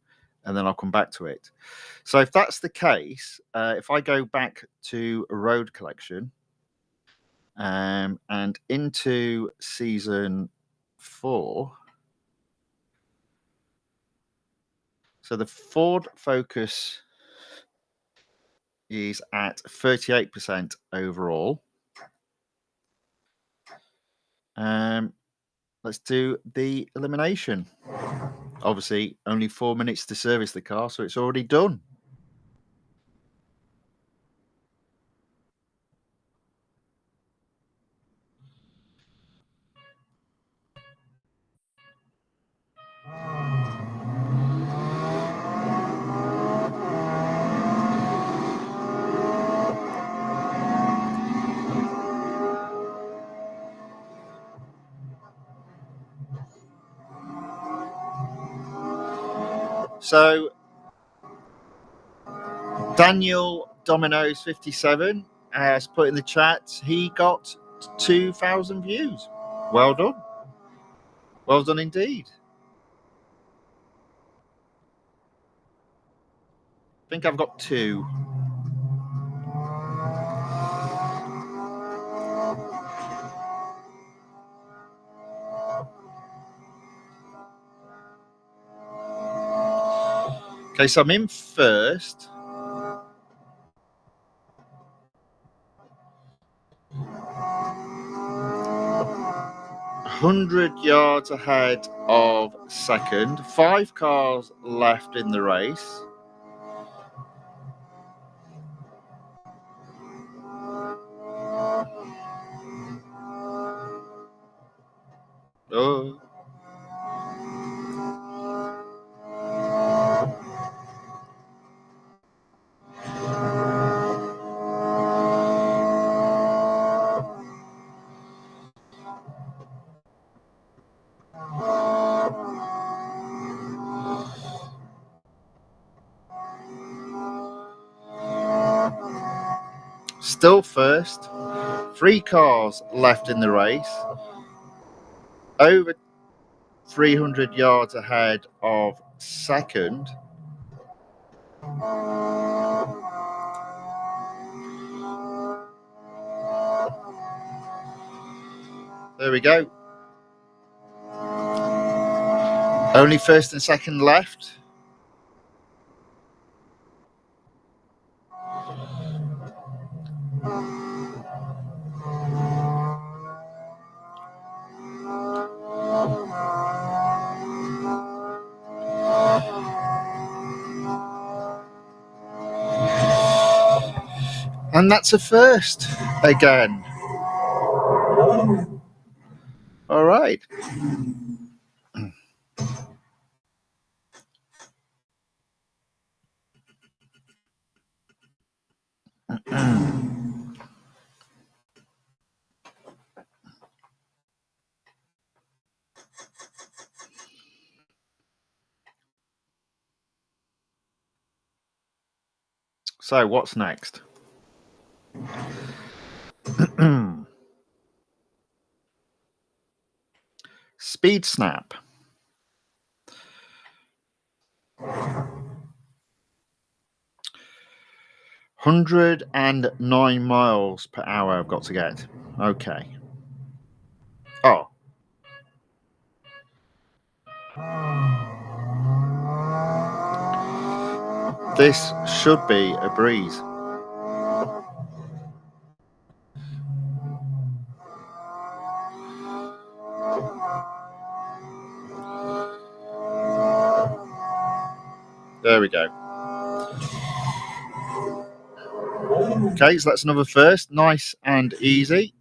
and then I'll come back to it. So if that's the case, if I go back to a road collection and into season 4, so the Ford Focus is at 38% overall. Let's do the elimination. Obviously, only 4 minutes to service the car, so it's already done. So, Daniel Domino's 57 has put in the chat, he got 2,000 views. Well done. Well done indeed. I think I've got 2. Okay, so I'm in first. $100 ahead of second. 5 cars left in the race. Oh. Still first. 3 cars left in the race. Over 300 yards ahead of second. There we go. Only first and second left. And that's a first again. All right. So what's next? Speed Snap. 109 miles per hour I've got to get. Okay. Oh. This should be a breeze. There we go. Okay, so that's another first. Nice and easy.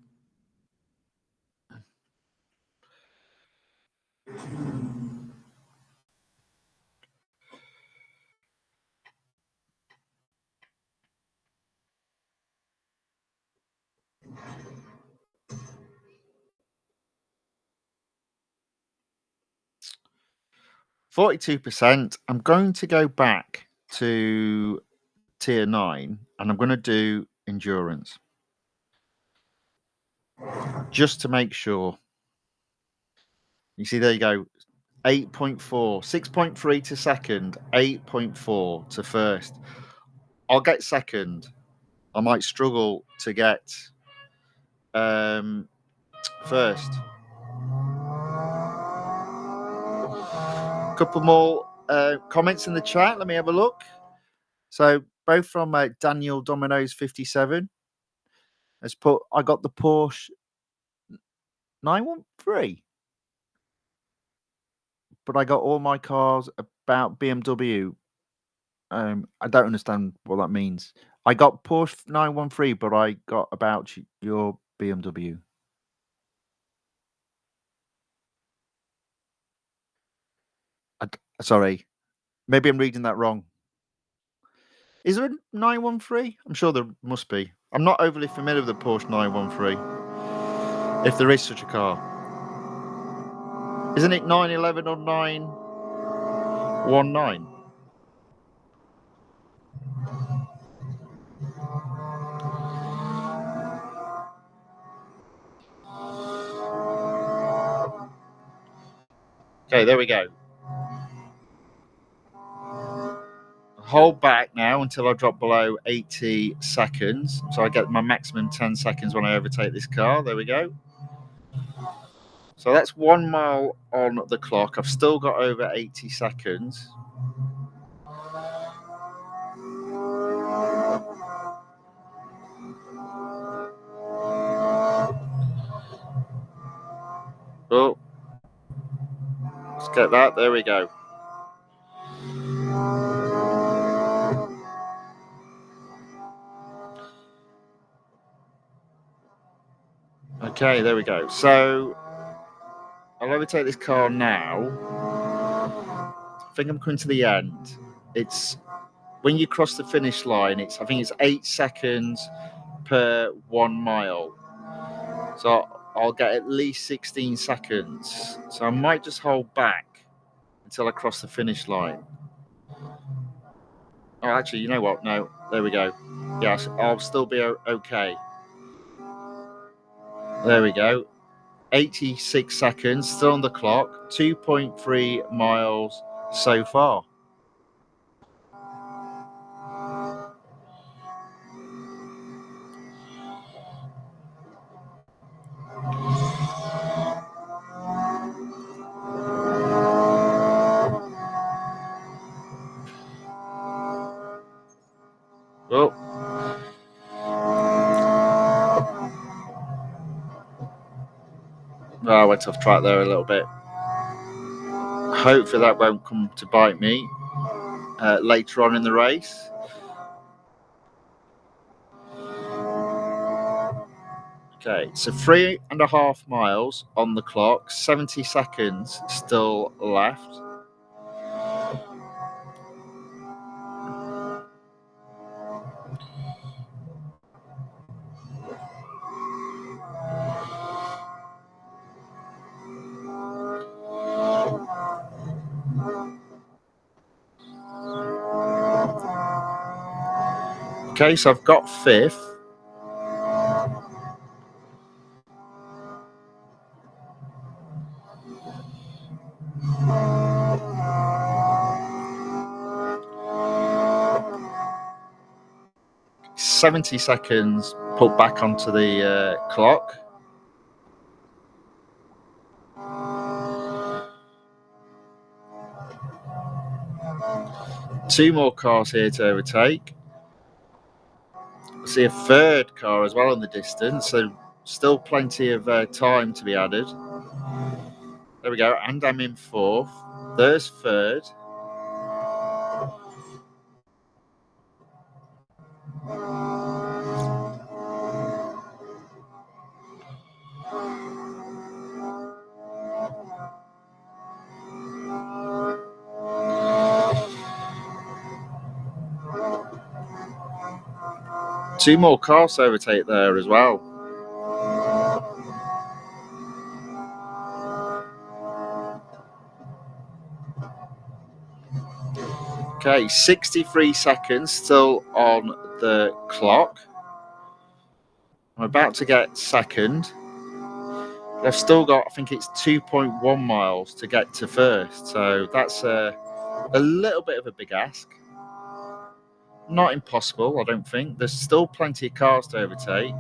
%42%. I'm going to go back to tier 9 and I'm going to do endurance. Just to make sure. You see, there you go. 8.4, 6.3 to second, 8.4 to first. I'll get second. I might struggle to get first. Couple more comments in the chat. Let me have a look. So both from Daniel Domino's 57 has put, I got the Porsche 913, but I got all my cars about BMW. I don't understand what that means. I got Porsche 913, but I got about your BMW. Sorry, maybe I'm reading that wrong. Is there a 913? I'm sure there must be. I'm not overly familiar with the Porsche 913. If there is such a car. Isn't it 911 or 919? Okay, there we go. Hold back now until I drop below 80 seconds. So I get my maximum 10 seconds when I overtake this car. There we go. So that's 1 mile on the clock. I've still got over 80 seconds. Oh, let's get that. There we go. Okay, there we go. So I'll overtake this car now. I think I'm coming to the end. It's when you cross the finish line, I think it's 8 seconds per 1 mile. So I'll get at least 16 seconds. So I might just hold back until I cross the finish line. Oh, actually, you know what? No, there we go. Yes, I'll still be okay. There we go. 86 seconds, still on the clock. 2.3 miles so far. Oh. Oh, I went off track there a little bit. Hopefully that won't come to bite me later on in the race. Okay, so 3.5 miles on the clock, 70 seconds still left. Okay, so I've got fifth. .70 seconds put back onto the clock. 2 more cars here to overtake. I see a third car as well in the distance, so still plenty of time to be added. There we go, and I'm in 4th. There's 3rd. Two more cars to overtake there as well. Okay, 63 seconds still on the clock. I'm about to get second. I've still got, I think it's 2.1 miles to get to first. So that's a little bit of a big ask. Not impossible, I don't think. There's still plenty of cars to overtake.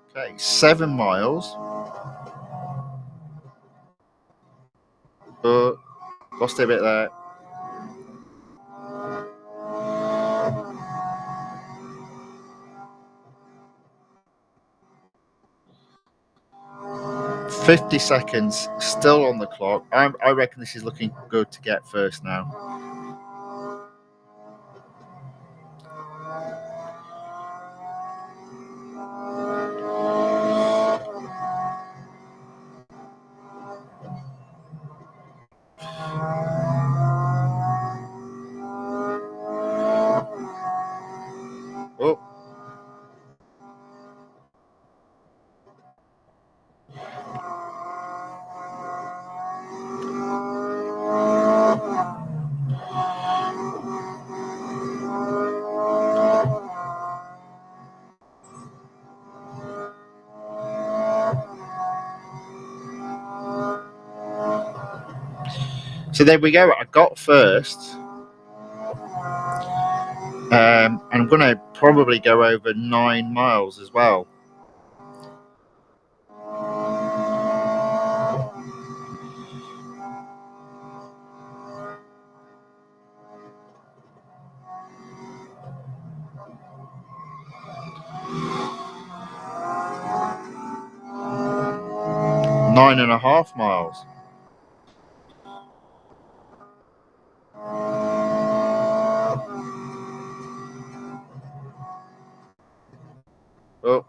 Okay, 7 miles. But lost a bit there. $50 seconds still on the clock. I reckon this is looking good to get first now. Oh. So there we go. I got first. And I'm going to probably go over 9 miles as well. Nine and a half miles. Oh.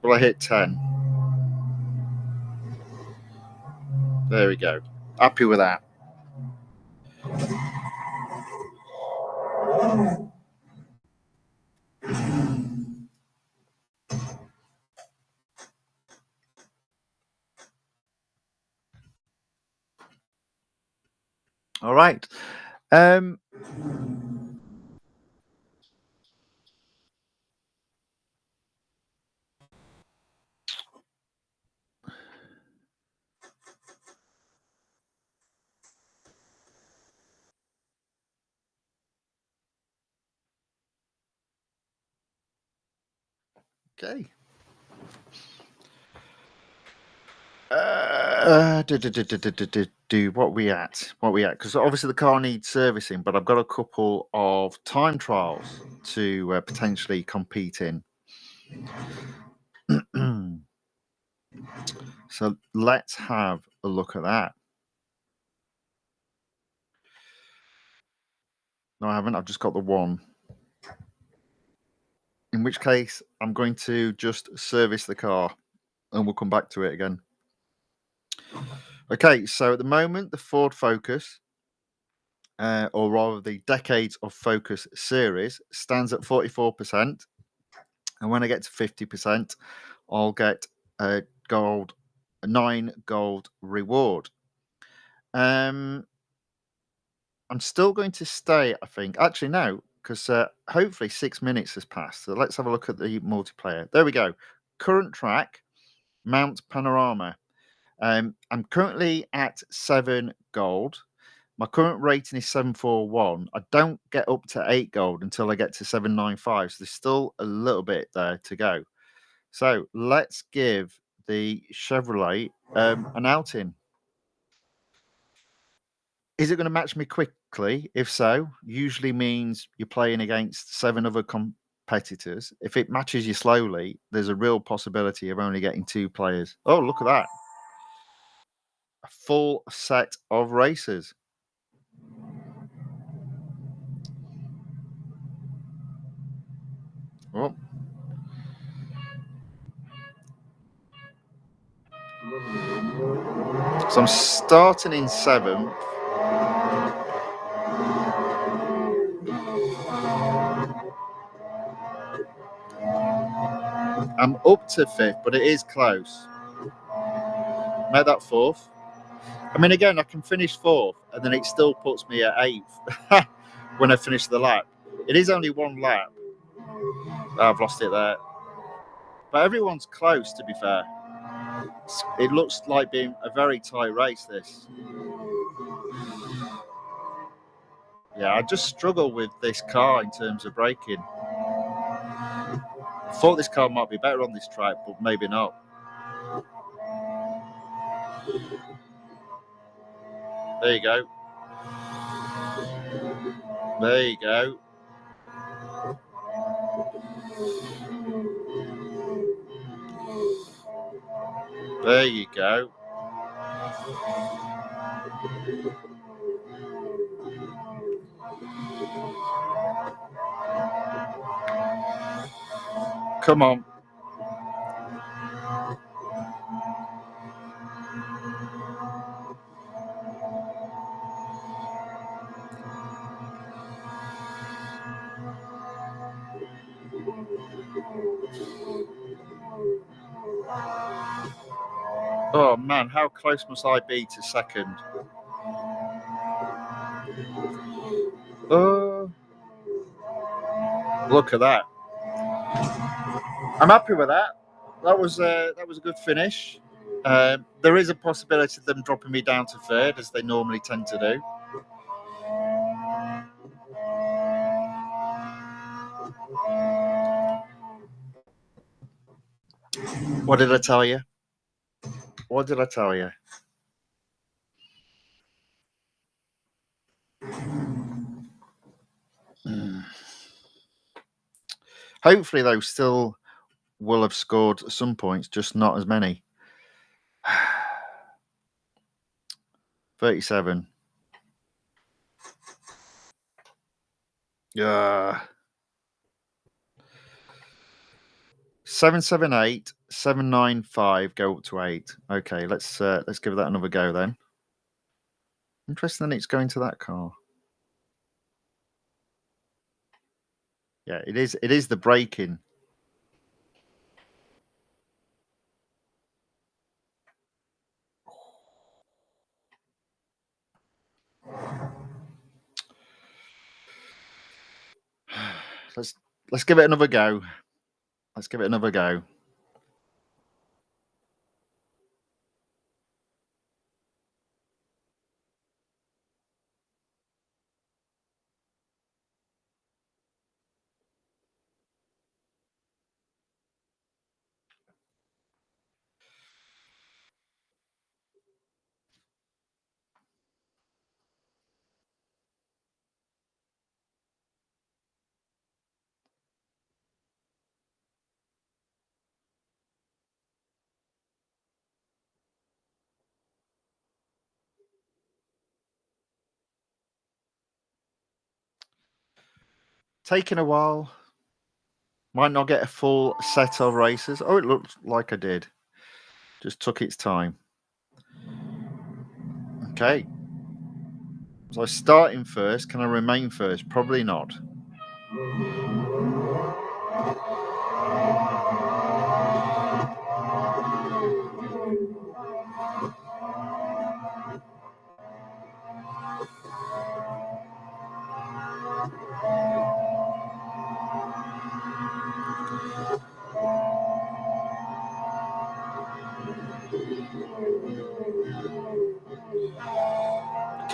Well, I hit 10. There we go. Happy with that. All right. Okay. What we at? Because obviously the car needs servicing, but I've got a couple of time trials to potentially compete in. So let's have a look at that. No, I haven't. I've just got the one. In which case, I'm going to just service the car and we'll come back to it again. Okay, so at the moment, the Ford Focus, or rather the Decades of Focus series, stands at 44%. And when I get to 50%, I'll get a 9 gold reward. I'm still going to stay, I think. Actually, no, because hopefully 6 minutes has passed. So let's have a look at the multiplayer. There we go. Current track, Mount Panorama. I'm currently at 7 gold. My current rating is 741. I don't get up to 8 gold until I get to 795. So there's still a little bit there to go. So let's give the Chevrolet an outing. Is it going to match me quickly? If so, usually means you're playing against 7 other competitors. If it matches you slowly, there's a real possibility of only getting 2 players. Oh, look at that. A full set of racers. Oh. So I'm starting in 7th. I'm up to 5th, but it is close. Made that 4th. I mean, again, I can finish 4th, and then it still puts me at 8th when I finish the lap. It is only 1 lap. Oh, I've lost it there. But everyone's close, to be fair. It looks like being a very tight race, this. Yeah, I just struggle with this car in terms of braking. I thought this car might be better on this track, but maybe not. There you go. There you go. There you go. Come on. Oh man, how close must I be to 2nd? Look at that. I'm happy with that. That was a good finish. There is a possibility of them dropping me down to 3rd, as they normally tend to do. What did I tell you? What did I tell you? Hopefully, though, still will have scored some points, just not as many. 37. Yeah. 778, 795, go up to 8. Okay, let's give that another go then. Interesting that it's going to that car. Yeah, it is. It is the braking. Let's give it another go. Let's give it another go. Taking a while. Might not get a full set of races. Oh, it looks like I did. Just took its time. Okay. So I start in first. Can I remain first? Probably not.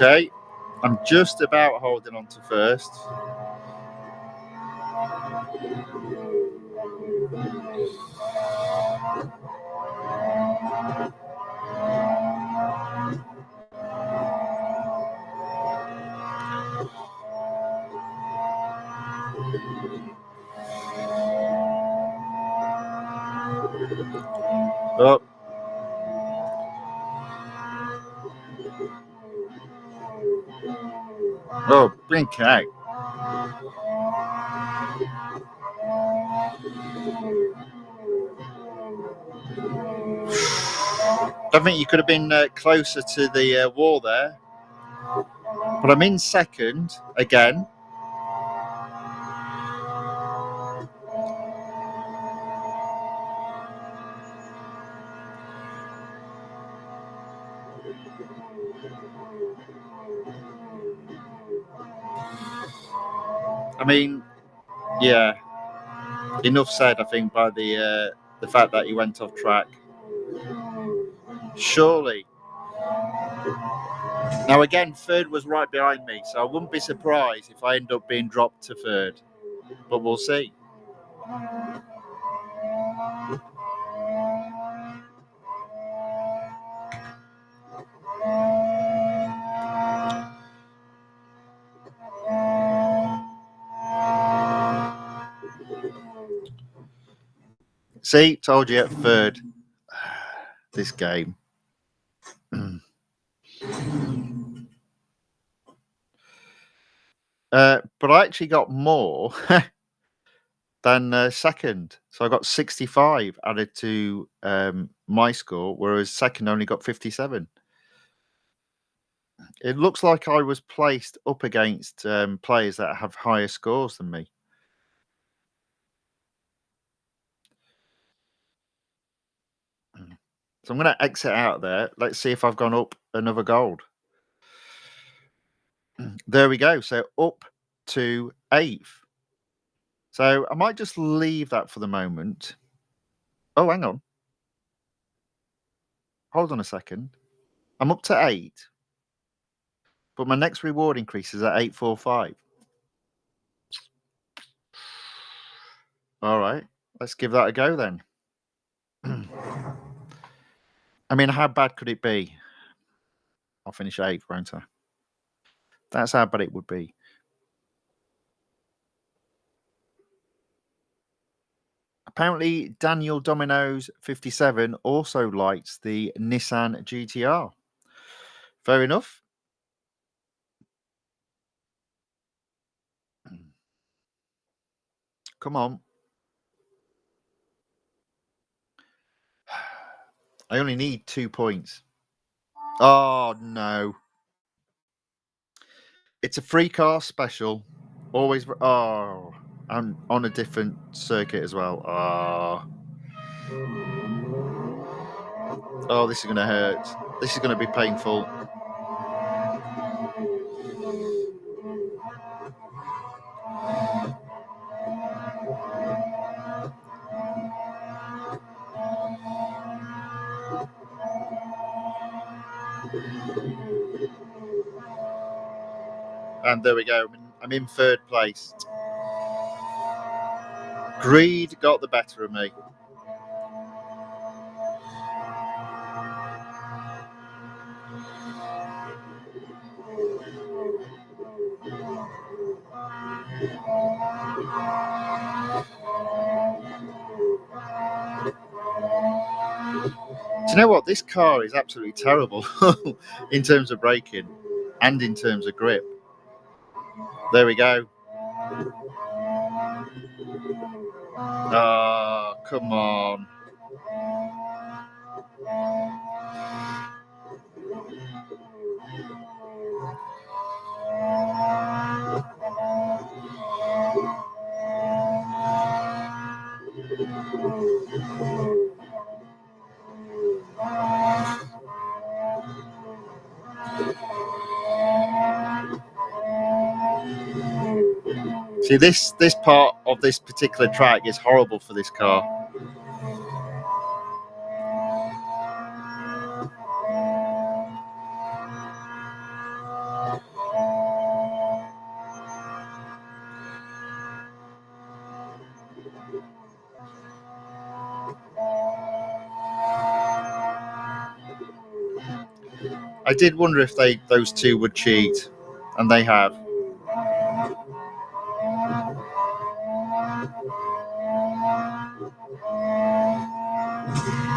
Okay. I'm just about holding on to first. Oh. Oh, blink out. I think you could have been closer to the wall there. But I'm in second again. I mean, yeah, enough said, I think, by the fact that he went off track. Surely. Now, again, third was right behind me, so I wouldn't be surprised if I end up being dropped to third. But we'll see. See, told you at third. This game. But I actually got more than second. So I got 65 added to my score, whereas second only got 57. It looks like I was placed up against players that have higher scores than me. So I'm going to exit out there. Let's see if I've gone up another gold. There we go. So up to 8th. So I might just leave that for the moment. Oh, hang on. Hold on a second. I'm up to 8. But my next reward increases at 845. All right. Let's give that a go then. I mean, how bad could it be? I'll finish 8th, won't I? That's how bad it would be. Apparently, Daniel Domino's 57 also likes the Nissan GTR. Fair enough. Come on. I only need 2 points. Oh, no. It's a free car special. Always. Oh, I'm on a different circuit as well. Oh, this is going to hurt. This is going to be painful. And there we go. I'm in third place. Greed got the better of me. Do you know what? This car is absolutely terrible in terms of braking and in terms of grip. There we go. Oh, come on. See, this part of this particular track is horrible for this car. I did wonder if those two would cheat, and they have.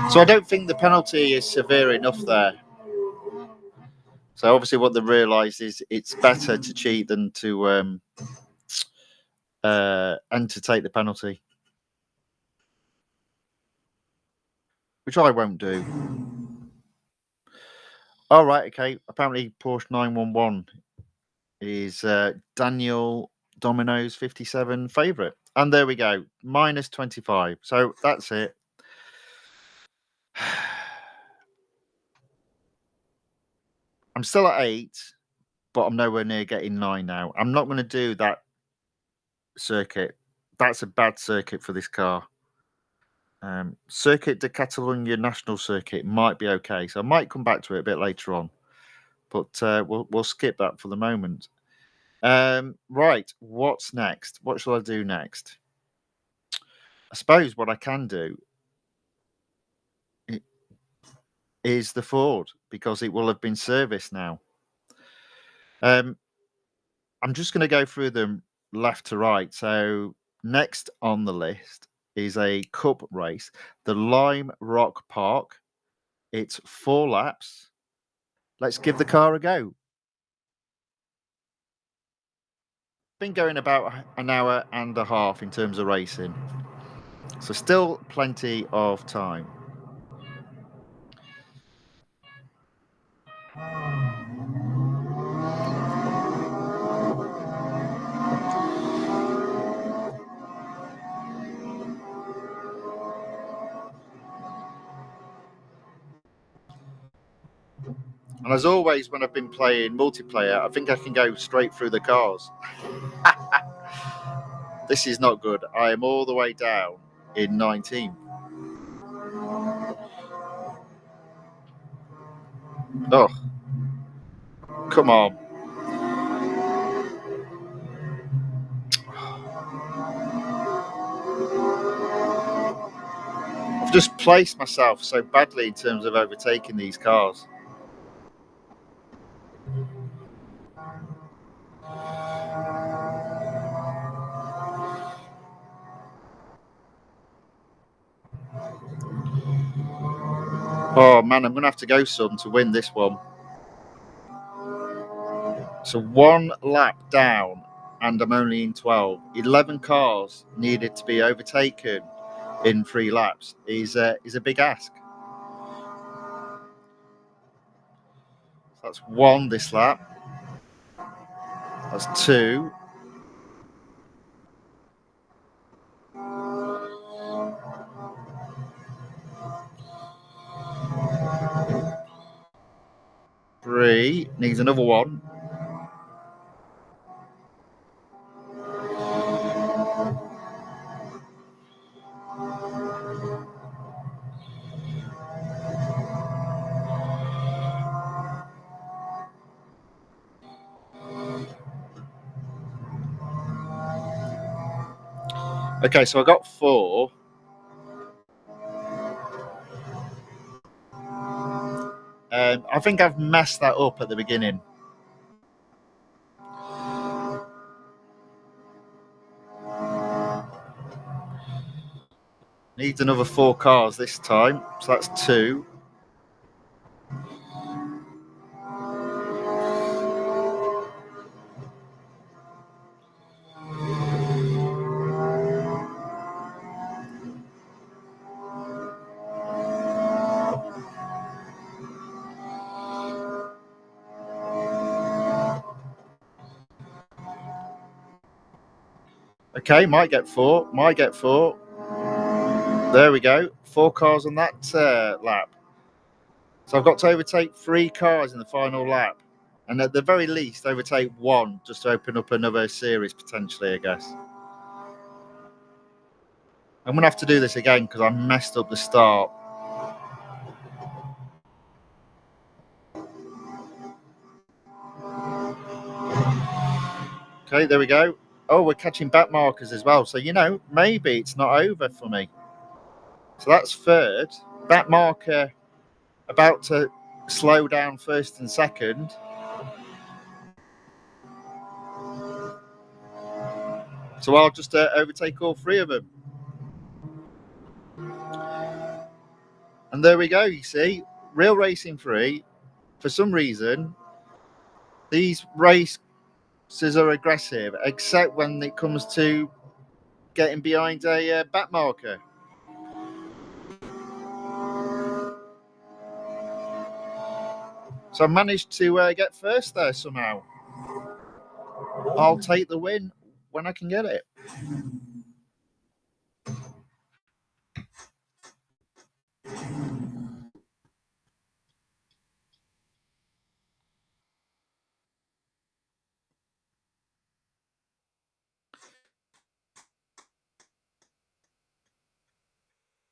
So I don't think the penalty is severe enough there. So obviously what they realised is it's better to cheat than to and to take the penalty, which I won't do. All right, okay. Apparently Porsche 911 is Daniel Domino's 57 favourite. And there we go, minus 25. So that's it. I'm still at 8, but I'm nowhere near getting 9 now. I'm not going to do that circuit. That's a bad circuit for this car. Circuit de Catalunya National Circuit might be okay. So I might come back to it a bit later on. But we'll skip that for the moment. Right, what's next? What shall I do next? I suppose what I can do is the Ford, because it will have been serviced now. I'm just going to go through them left to right. So next on the list is a cup race, the Lime Rock Park. It's 4 laps. Let's give the car a go. Been going about an hour and a half in terms of racing, so still plenty of time. And as always, when I've been playing multiplayer, I think I can go straight through the cars. This is not good. I am all the way down in 19. Oh, come on. I've just placed myself so badly in terms of overtaking these cars. Oh man, I'm going to have to go some to win this one. So 1 lap down and I'm only in 12. 11 cars needed to be overtaken in 3 laps is a big ask. That's 1 this lap. That's 2. Three, needs another 1. Okay, so I got 4. I think I've messed that up at the beginning. Needs another 4 cars this time, so that's 2. Okay, might get 4. There we go. 4 cars on that lap. So I've got to overtake 3 cars in the final lap. And at the very least, overtake 1 just to open up another series potentially, I guess. I'm going to have to do this again because I messed up the start. Okay, there we go. Oh, we're catching back markers as well. So, maybe it's not over for me. So that's 3rd. Back marker about to slow down first and second. So I'll just overtake all three of them. And there we go, you see, Real Racing 3, for some reason, these races are aggressive, except when it comes to getting behind a back marker. So I managed to get first there somehow. I'll take the win when I can get it.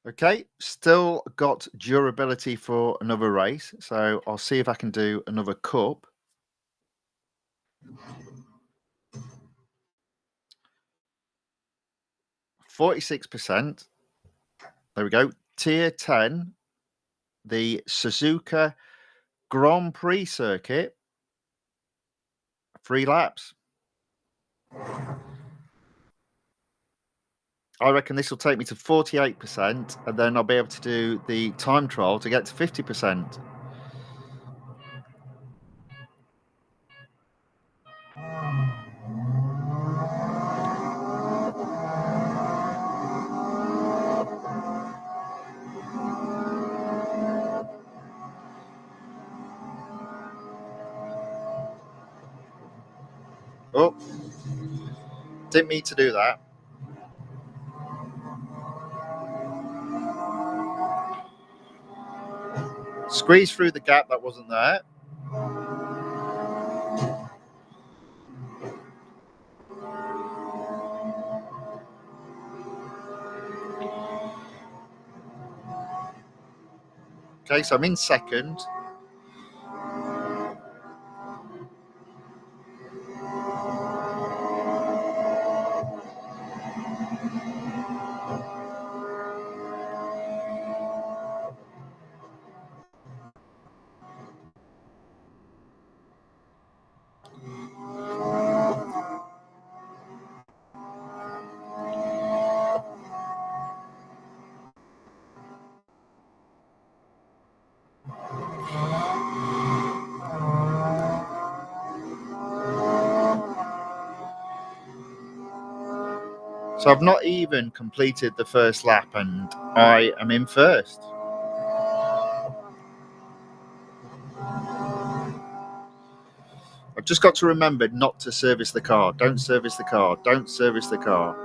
Okay, still got durability for another race, so I'll see if I can do another cup. 46%. There we go. Tier 10, the Suzuka Grand Prix circuit. 3 laps. I reckon this will take me to 48%, and then I'll be able to do the time trial to get to 50%. Oh, didn't mean to do that. Squeeze through the gap that wasn't there. Okay, so I'm in second. So I've not even completed the first lap, and I am in first. I've just got to remember not to service the car. Don't service the car. Don't service the car.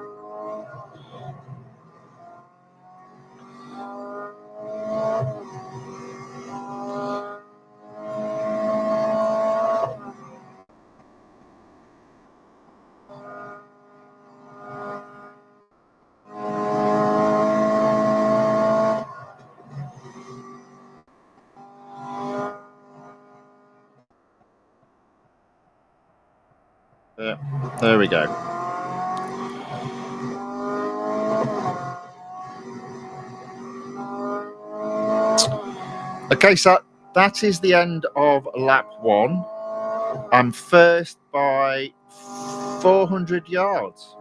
There we go. Okay, so that is the end of lap 1. I'm first by 400 yards.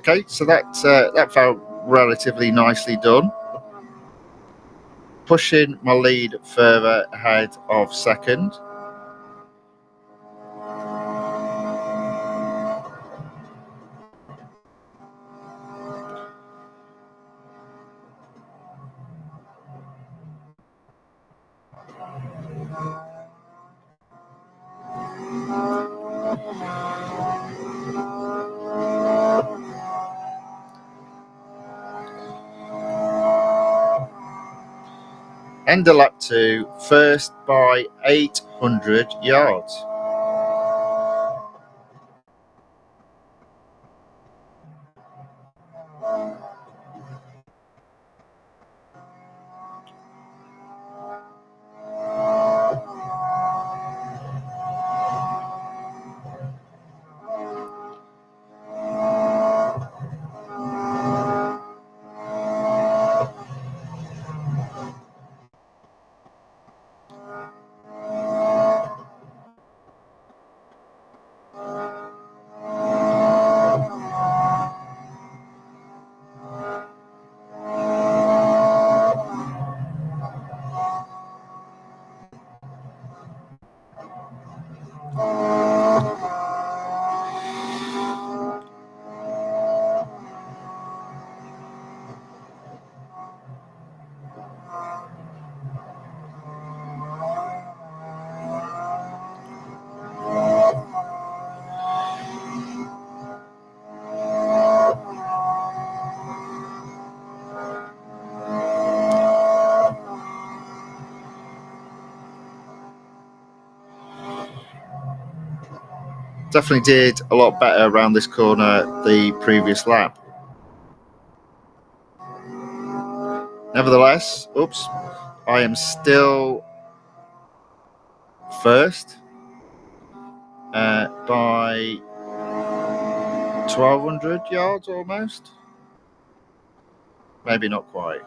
Okay, so that felt relatively nicely done. Pushing my lead further ahead of second. End of lap 2, first by 800 yards. Definitely did a lot better around this corner the previous lap. Nevertheless, I am still first by 1,200 yards almost. Maybe not quite.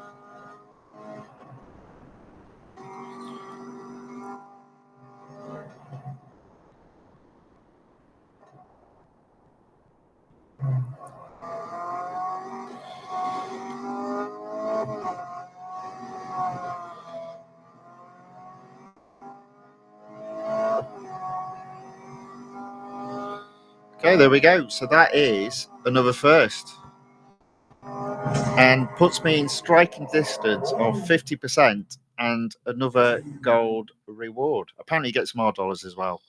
Okay, there we go. So that is another first. And puts me in striking distance of 50% and another gold reward. Apparently, you get some more dollars as well.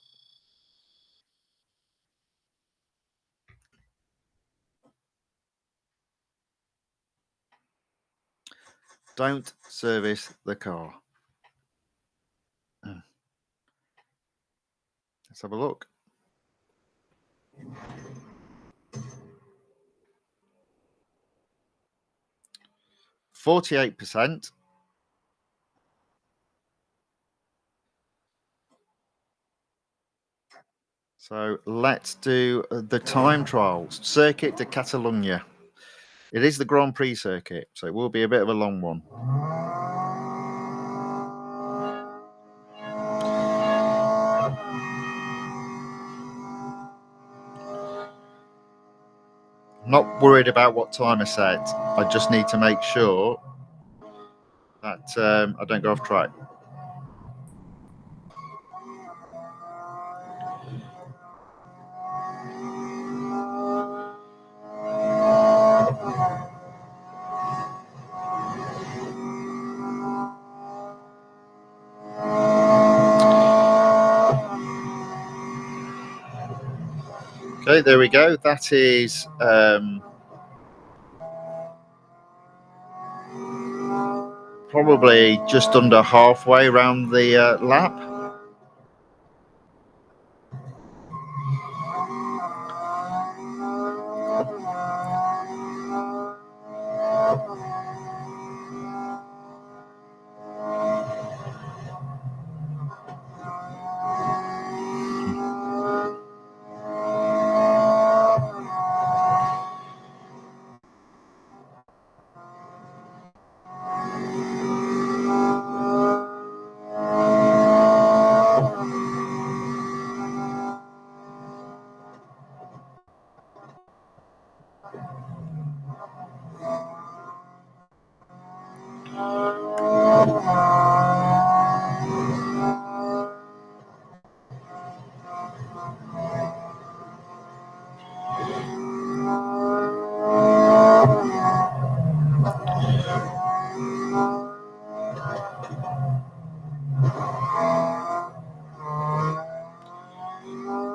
Don't service the car. Let's have a look. %48%. So let's do the time trials. Circuit de Catalunya. It is the Grand Prix circuit, so it will be a bit of a long one. Not worried about what time I set. I just need to make sure that I don't go off track. Okay, there we go. That is probably just under halfway around the lap.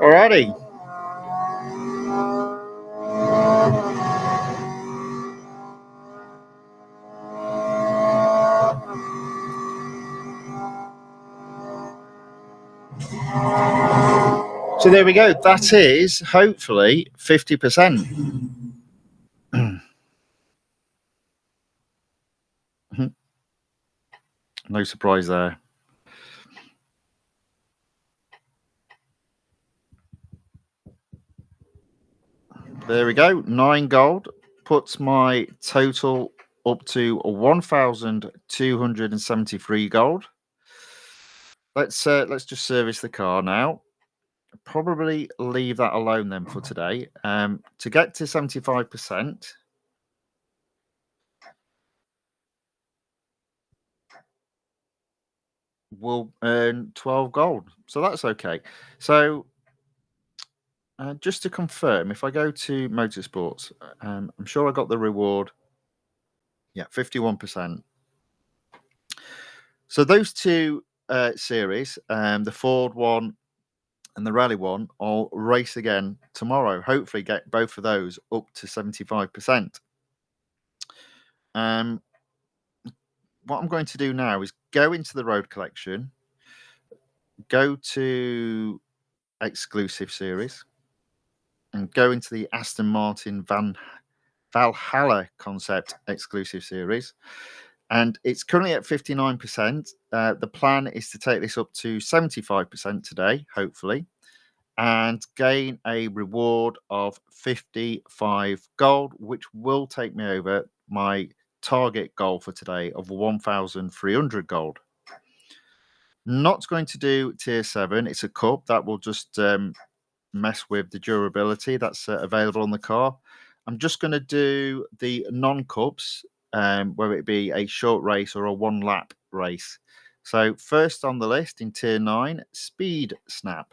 Alrighty. So there we go. That is hopefully 50%. No surprise there. There we go. 9 gold puts my total up to 1,273 gold. Let's just service the car now. Probably leave that alone then for today. To get to 75%, we'll earn 12 gold. So that's okay. So just to confirm, if I go to motorsports, I'm sure I got the reward. Yeah, 51%. So those two series, the Ford one and the Rally one, I'll race again tomorrow. Hopefully get both of those up to 75%. What I'm going to do now is go into the road collection, go to exclusive series, and go into the Aston Martin Valhalla concept exclusive series. And it's currently at 59%. The plan is to take this up to 75% today, hopefully, and gain a reward of 55 gold, which will take me over my target goal for today of 1,300 gold. Not going to do tier 7. It's a cup that will just mess with the durability that's available on the car. I'm just going to do the non-cups, whether it be a short race or a 1-lap race. So first on the list in tier 9, Speed Snap.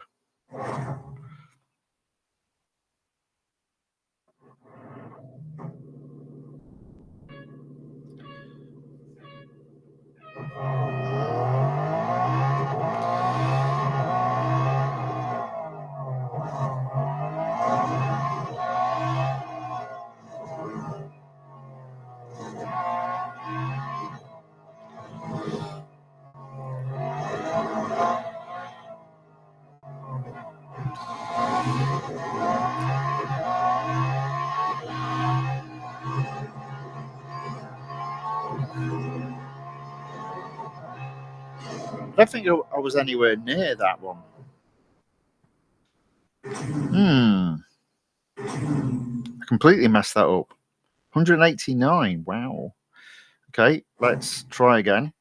I don't think I was anywhere near that one. I completely messed that up. 189. Wow. Okay, let's try again.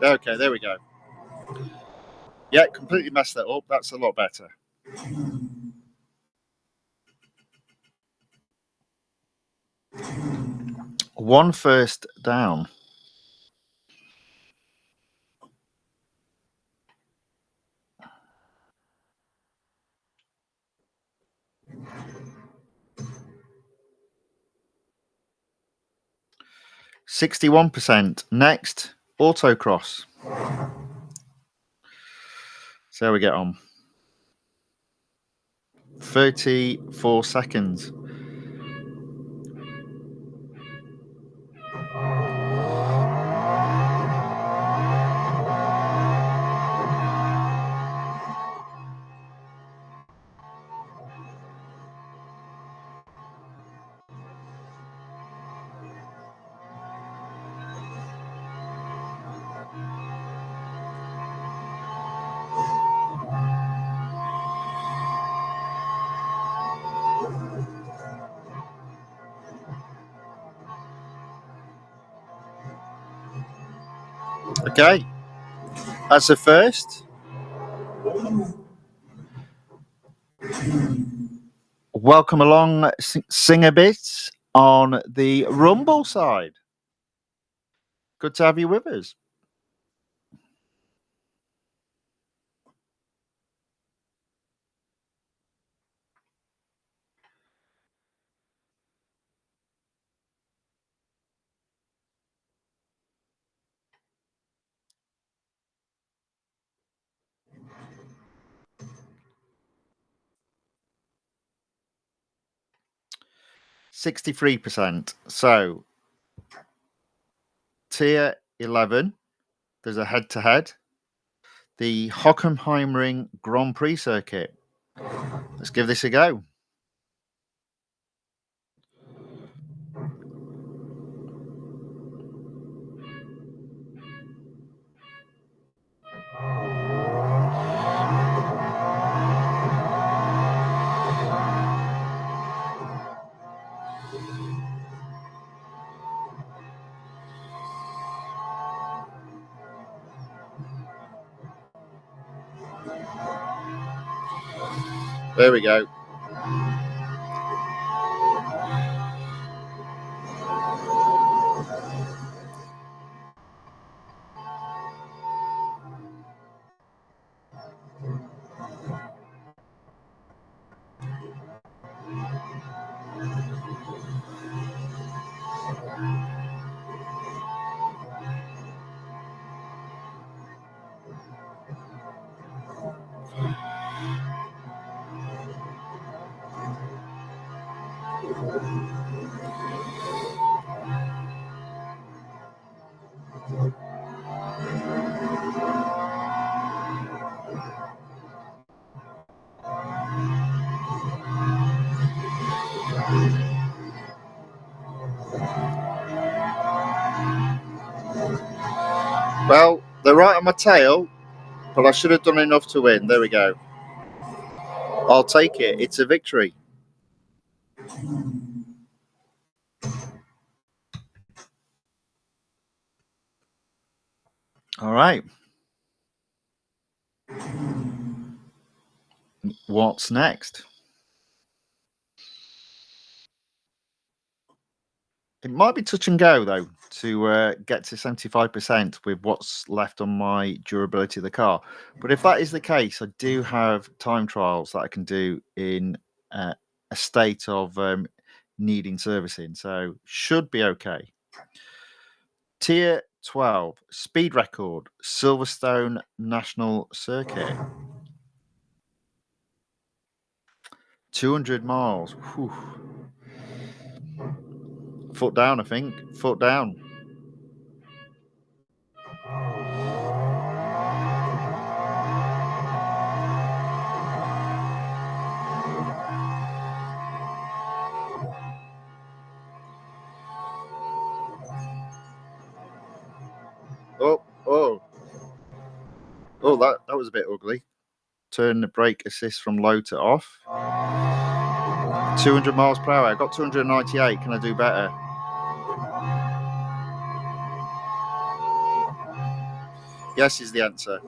Okay, there we go. Yeah, completely messed that up. That's a lot better. One first down. %61%. Next, autocross. So we get on. 34 seconds. Okay. That's the first. Welcome along, Singer Bits on the Rumble side. Good to have you with us. %63%. So, tier 11, there's a head-to-head. The Hockenheimring Grand Prix circuit. Let's give this a go. There we go. Well, they're right on my tail, but I should have done enough to win. There we go. I'll take it. It's a victory. All right. What's next? It might be touch and go, though, to get to 75% with what's left on my durability of the car. But if that is the case, I do have time trials that I can do in a state of needing servicing. So should be okay. Tier 12, speed record, Silverstone National Circuit. 200 miles. Whew. Foot down, I think. Foot down. Oh, that was a bit ugly. Turn the brake assist from low to off. 200 miles per hour. I got 298. Can I do better? Yes is the answer.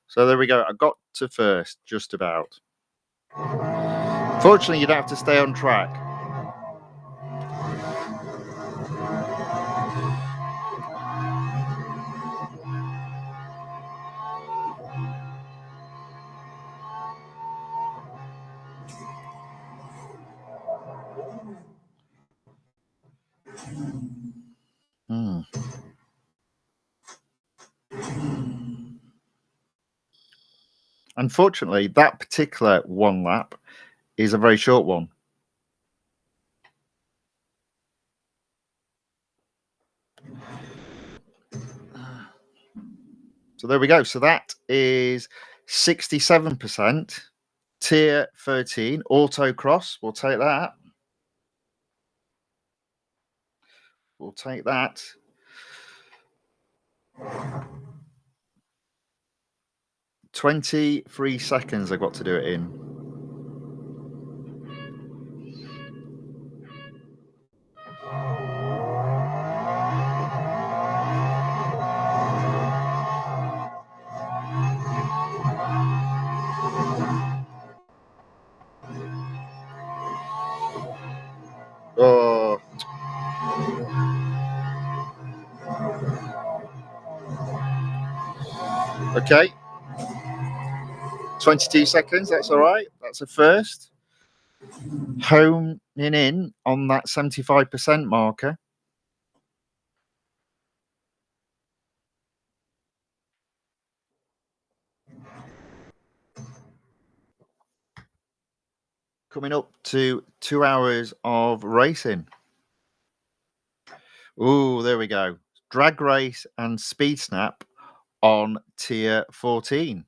So there we go. I got to first, just about. Fortunately, you don't have to stay on track. Unfortunately, that particular one lap is a very short one. So there we go. So that is 67%. Tier 13, autocross. We'll take that. We'll take that. 23 seconds I've got to do it in. Okay. 22 seconds, that's all right. That's a first. Honing in on that 75% marker. Coming up to 2 hours of racing. Oh, there we go. Drag race and speed snap on tier 14.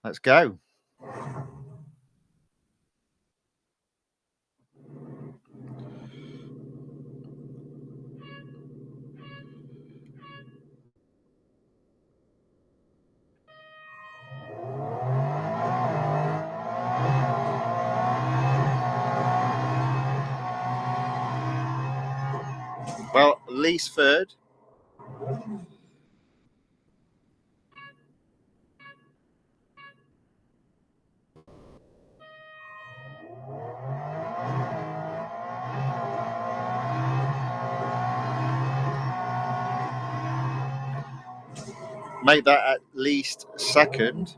Let's go. Well, least third. Make that at least second.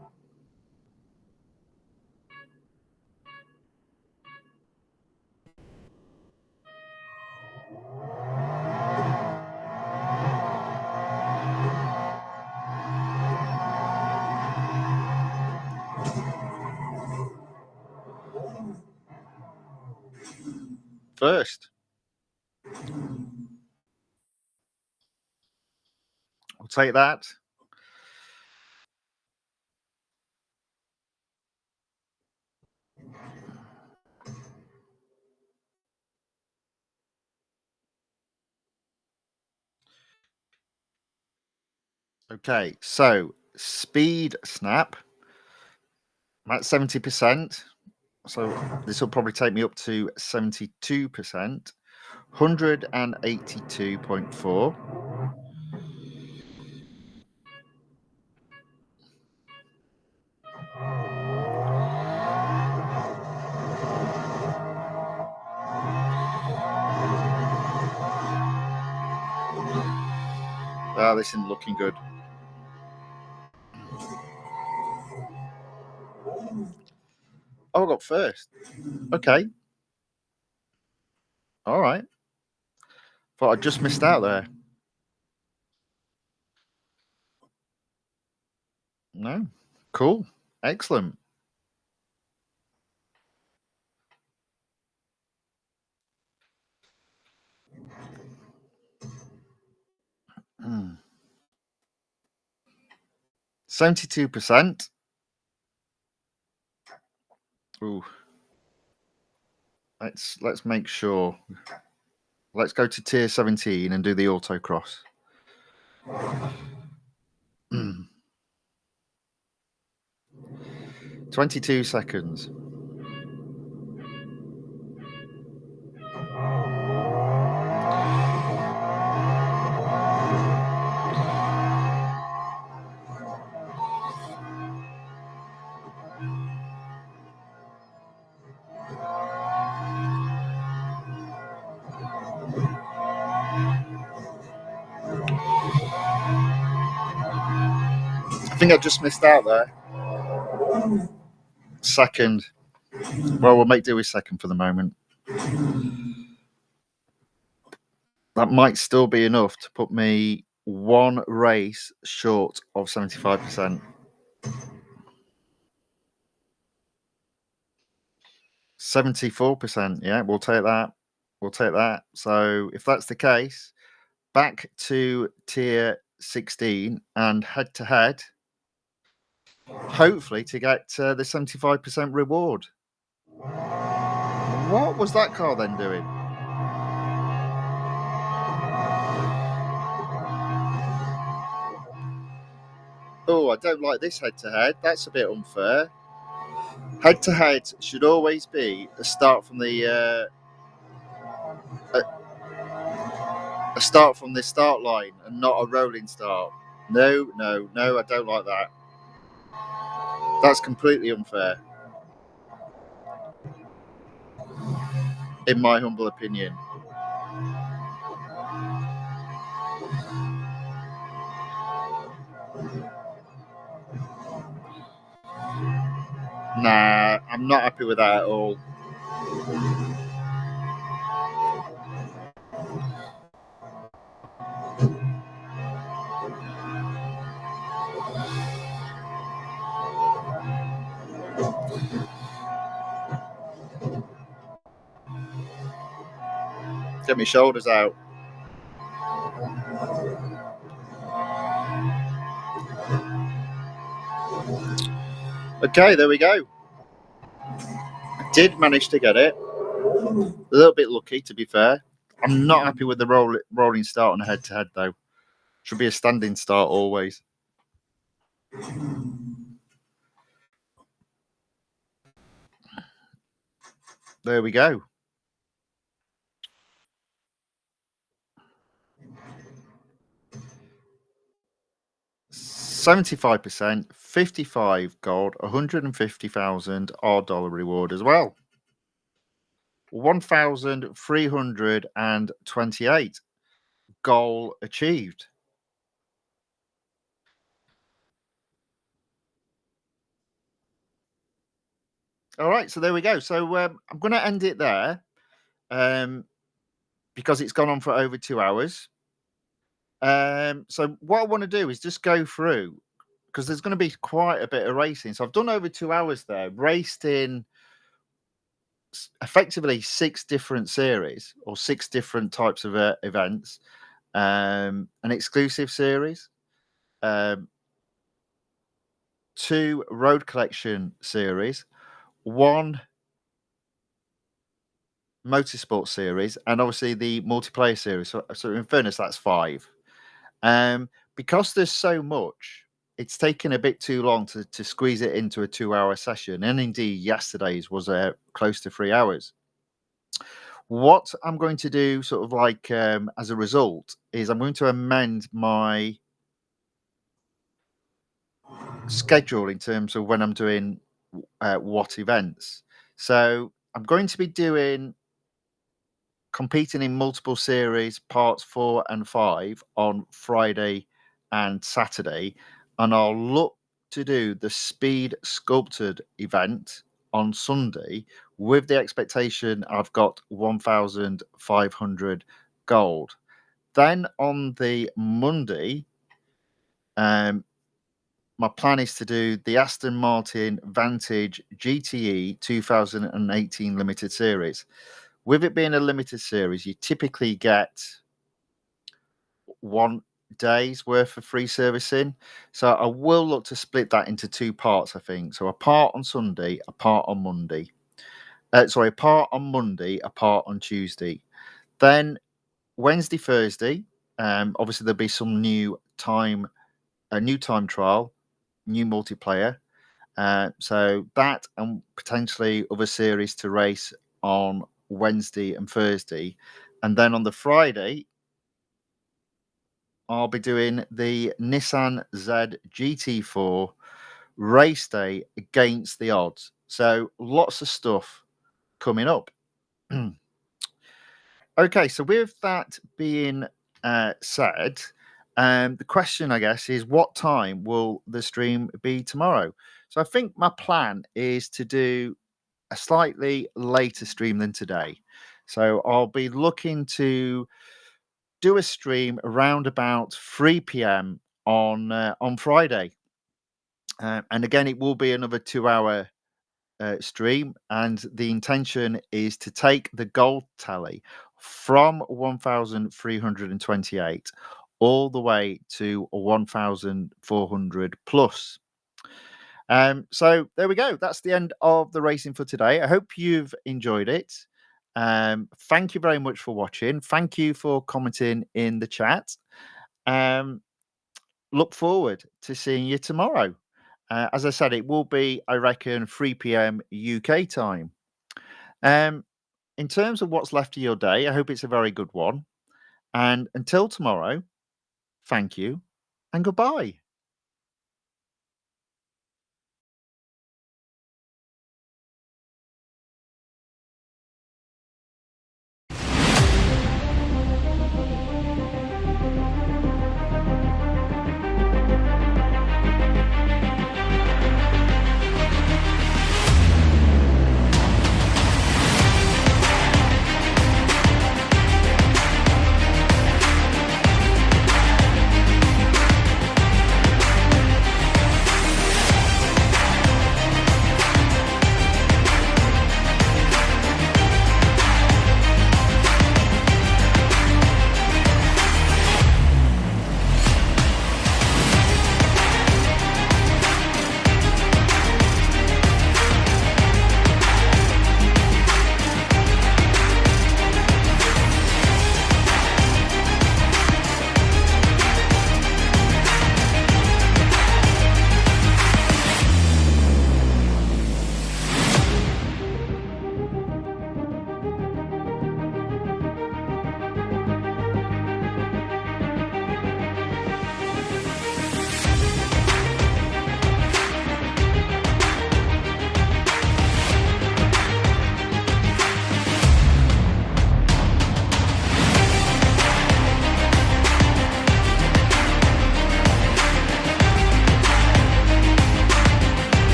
First. I'll take that. Okay, so speed snap. I'm at 70%. So this will probably take me up to 72%. 182.4. Ah, this isn't looking good. Oh, I got first. Okay. All right. Thought I just missed out there. No. Cool. Excellent. Mm. 72%. Ooh. Let's make sure. Let's go to tier 17 and do the autocross. 22 seconds. I think I just missed out there. Second. Well, we'll make do with second for the moment. That might still be enough to put me one race short of 75%. 74%. Yeah, we'll take that. We'll take that. So if that's the case, back to tier 16 and head to head, hopefully to get the 75% reward. What was that car then doing? Oh, I don't like this head to head. That's a bit unfair. Head to head should always be a start from the start line and not a rolling start. No, I don't like that. That's completely unfair, in my humble opinion. Nah, I'm not happy with that at all. Get my shoulders out. Okay, there we go. I did manage to get it. A little bit lucky, to be fair. I'm not happy with the rolling start on a head-to-head, though. Should be a standing start always. There we go. 75%, 55 gold, 150,000 $R reward as well. 1,328 goal achieved. All right, so there we go. So I'm going to end it there because it's gone on for over 2 hours. So what I want to do is just go through because there's going to be quite a bit of racing. So I've done over 2 hours there, raced in effectively 6 different series or 6 different types of events, an exclusive series, 2 road collection series, 1 motorsport series, and obviously the multiplayer series. So in fairness, that's 5. Because there's so much, it's taken a bit too long to squeeze it into a 2-hour session. And indeed, yesterday's was close to 3 hours. What I'm going to do, sort of like as a result, is I'm going to amend my schedule in terms of when I'm doing what events. So I'm going to be competing in multiple series, parts 4 and 5 on Friday and Saturday, and I'll look to do the Speed Sculpted event on Sunday with the expectation I've got 1,500 gold. Then on the Monday, my plan is to do the Aston Martin Vantage GTE 2018 Limited Series. With it being a limited series, you typically get 1 day's worth of free servicing. So I will look to split that into 2 parts, I think. So a part on Sunday, a part on Monday. A part on Monday, a part on Tuesday. Then Wednesday, Thursday, obviously there'll be some a new time trial, new multiplayer. So that and potentially other series to race on Wednesday and Thursday. And then on the Friday, I'll be doing the Nissan Z GT4 race day against the odds. So lots of stuff coming up. Okay, so with that being said, the question, I guess, is what time will the stream be tomorrow? So I think my plan is to do a slightly later stream than today. So I'll be looking to do a stream around about 3 p.m. on Friday. And again, it will be another 2-hour stream, and the intention is to take the gold tally from 1,328 all the way to 1,400 plus. So there we go. That's the end of the racing for today. I hope you've enjoyed it. Thank you very much for watching. Thank you for commenting in the chat. Look forward to seeing you tomorrow. As I said, it will be, I reckon, 3 p.m. UK time. In terms of what's left of your day, I hope it's a very good one. And until tomorrow, thank you and goodbye.